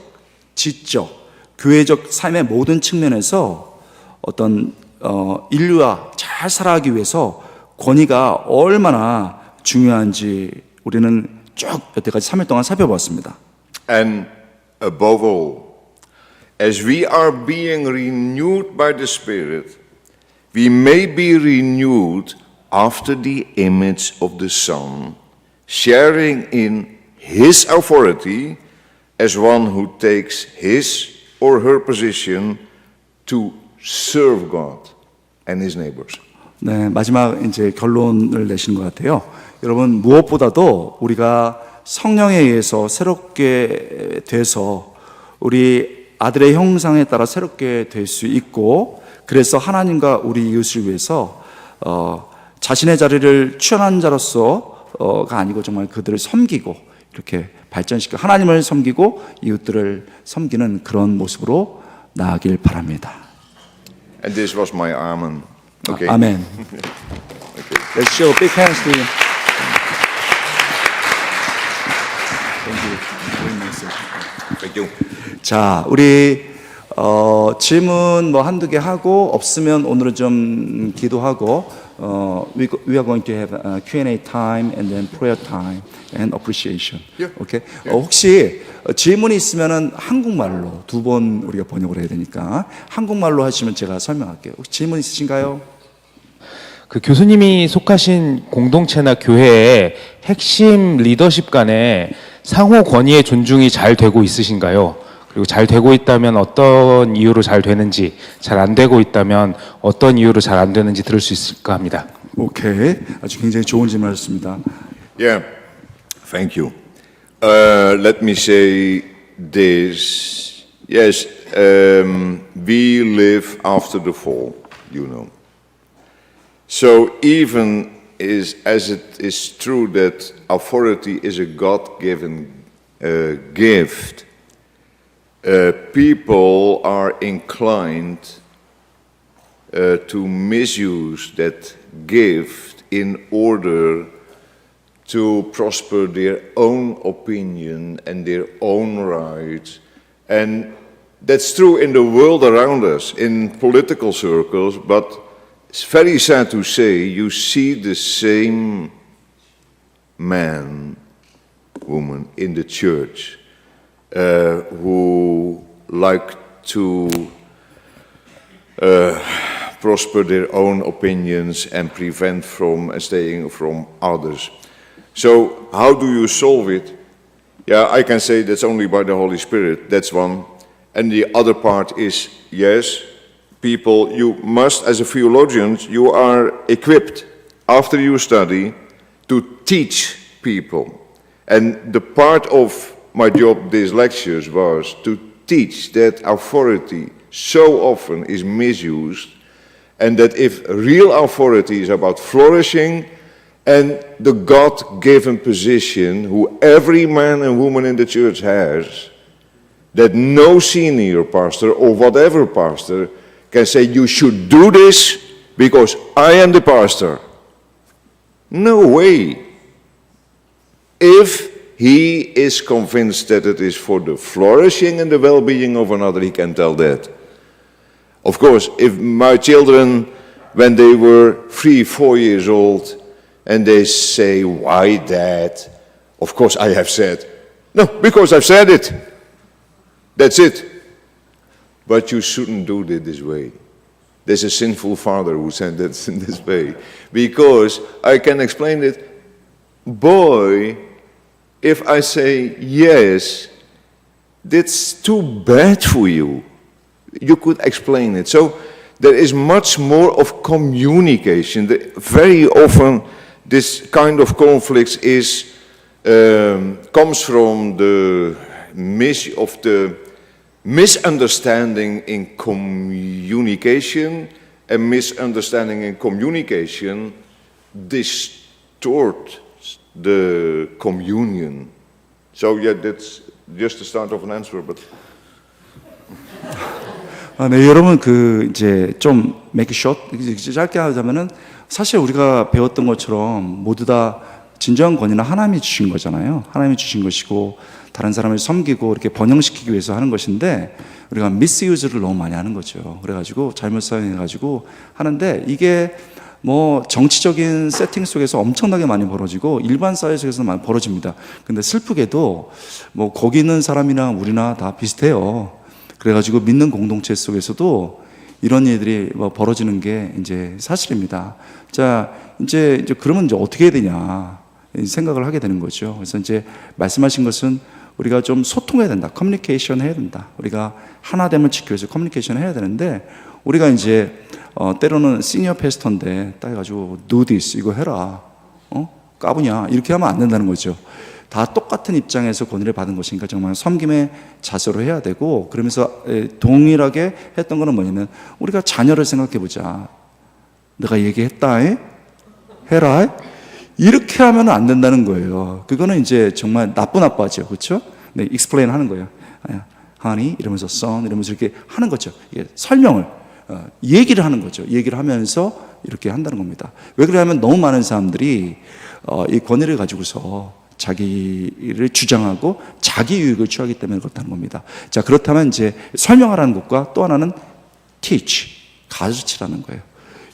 지적, 교회적 삶의 모든 측면에서 어떤 인류와 잘 살아가기 위해서 권위가 얼마나 중요한지 우리는 쭉 여태까지 3일 동안 살펴보았습니다. And above all, as we are being renewed by the Spirit, we may be renewed after the image of the Son, sharing in His authority as one who takes his or her position to serve God and His neighbors. 네, 마지막 이제 결론을 내시는 것 같아요. 여러분 무엇보다도 우리가 성령에 의해서 새롭게 돼서 우리 아들의 형상에 따라 새롭게 될 수 있고, 그래서 하나님과 우리 이웃을 위해서 자신의 자리를 취하는 자로서가 아니고 정말 그들을 섬기고 이렇게 발전시켜 하나님을 섬기고 이웃들을 섬기는 그런 모습으로 나아가길 바랍니다. And this was my amen. Okay. 아멘. Let's show big hands to you. Thank you. 자, 우리 질문 뭐 한두 개 하고 없으면 오늘은 좀 기도하고 we are going to have a Q&A time and then prayer time and appreciation. Yeah. 오케이. 혹시 질문이 있으면은 한국말로 두 번 우리가 번역을 해야 되니까 한국말로 하시면 제가 설명할게요. 혹시 질문 있으신가요? 그 교수님이 속하신 공동체나 교회의 핵심 리더십 간에 상호 권위의 존중이 잘 되고 있으신가요? 그리고 잘 되고 있다면 어떤 이유로 잘 되는지, 잘 안 되고 있다면 어떤 이유로 잘 안 되는지 들을 수 있을까 합니다. 오케이. 아주 굉장히 좋은 질문이었습니다. Yeah, thank you. Let me say this. Yes, we live after the fall, you know. So even as it is true that authority is a God-given gift, people are inclined to misuse that gift in order to prosper their own opinion and their own rights. And that's true in the world around us, in political circles, but it's very sad to say you see the same man, woman in the church who like to prosper their own opinions and prevent from staying from others. So how do you solve it? Yeah, I can say that's only by the Holy Spirit, that's one. And the other part is, yes, people, you must, as a theologian, you are equipped after you study to teach people. And the part of my job, these lectures, was to teach that authority so often is misused, and that if real authority is about flourishing and the God-given position who every man and woman in the church has, that no senior pastor or whatever pastor can say, you should do this because I am the pastor. No way. If he is convinced that it is for the flourishing and the well-being of another, he can tell that. Of course, if my children, when they were 3, 4 years old, and they say, why Dad? Of course I have said, no, because I've said it. That's it. But you shouldn't do it this way. There's a sinful father who said that in this way. Because I can explain it, boy, if I say yes, that's too bad for you. You could explain it. So there is much more of communication. Very often this kind of conflicts is comes from the misunderstanding in communication, and misunderstanding in communication distort the communion. So yeah, that's just the start of an answer, but. 네, 여러분 이제 좀 make it short 짧게 하자면은 사실 우리가 배웠던 것처럼 모두 다 진정한 권위는 하나님이 주신 거잖아요. 하나님이 주신 것이고 다른 사람을 섬기고 이렇게 번영시키기 위해서 하는 것인데 우리가 미스유즈를 너무 많이 하는 거죠. 그래가지고 잘못 사용해가지고 하는데 이게 뭐 정치적인 세팅 속에서 엄청나게 많이 벌어지고 일반 사회 속에서 많이 벌어집니다. 근데 슬프게도 뭐 거기 있는 사람이나 우리나 다 비슷해요. 그래가지고 믿는 공동체 속에서도 이런 일들이 벌어지는 게 이제 사실입니다. 자, 이제 그러면 이제 어떻게 해야 되냐 생각을 하게 되는 거죠. 그래서 이제 말씀하신 것은 우리가 좀 소통해야 된다, 커뮤니케이션 해야 된다. 우리가 하나됨을 지키기 위해서 커뮤니케이션 해야 되는데 우리가 이제 때로는 시니어 패스터인데 딱 해가지고 do this 이거 해라, 까부냐 이렇게 하면 안 된다는 거죠. 다 똑같은 입장에서 권위를 받은 것이니까 정말 섬김의 자세로 해야 되고, 그러면서 동일하게 했던 거는 뭐냐면 우리가 자녀를 생각해 보자. 내가 얘기했다, 해라, 이렇게 하면 안 된다는 거예요. 그거는 이제 정말 나쁘죠, 그렇죠? 네, explain 하는 거예요. honey 이러면서 son 이러면서 이렇게 하는 거죠. 이게 설명을 얘기를 하는 거죠. 얘기를 하면서 이렇게 한다는 겁니다. 왜 그러냐면 너무 많은 사람들이 이 권위를 가지고서 자기를 주장하고 자기 유익을 취하기 때문에 그렇다는 겁니다. 자, 그렇다면 이제 설명하라는 것과 또 하나는 teach, 가르치라는 거예요.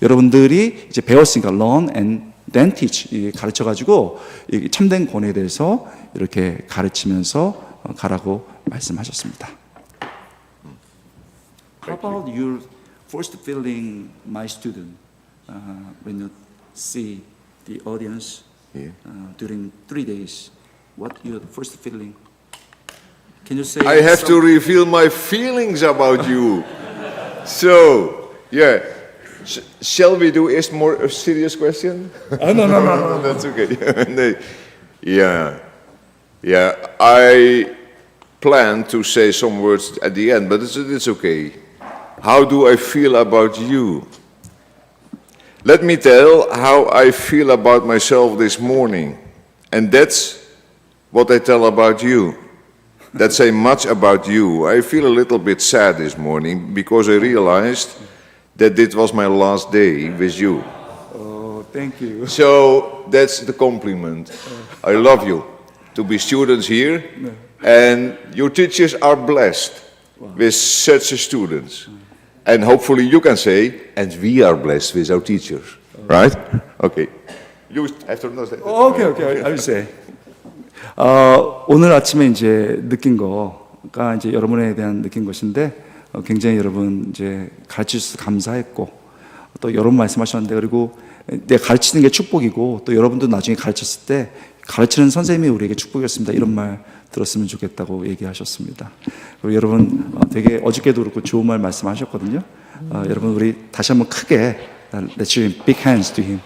여러분들이 이제 배웠으니까 learn and then teach, 가르쳐가지고 참된 권위에 대해서 이렇게 가르치면서 가라고 말씀하셨습니다. How about your first feeling, my student, when you see the audience? During 3 days, what your first feeling? Can you say? I have to reveal my feelings about you. So, yeah. Shall we do a more serious question? No. That's okay. Yeah. I plan to say some words at the end, but it's okay. How do I feel about you? Let me tell how I feel about myself this morning. And that's what I tell about you. That say much about you. I feel a little bit sad this morning because I realized that it was my last day with you. Oh, thank you. So that's the compliment. I love you to be students here. And your teachers are blessed with such students. And hopefully you can say, and we are blessed with our teachers, right? Okay. You have to know that. 오케이, I'll say. 오늘 아침에 이제 느낀 거가 이제 여러분에 대한 느낀 것인데 굉장히 여러분 이제 가르쳐 주셔서 감사했고 또 여러분 말씀하셨는데 그리고 내가 가르치는 게 축복이고 또 여러분도 나중에 가르쳤을 때 가르치는 선생님이 우리에게 축복이었습니다. 이런 말 들었으면 좋겠다고 얘기하셨습니다. 그리고 여러분 되게 어저께도 그렇고 좋은 말 말씀하셨거든요. 여러분 우리 다시 한번 크게 Let's give big hands to him.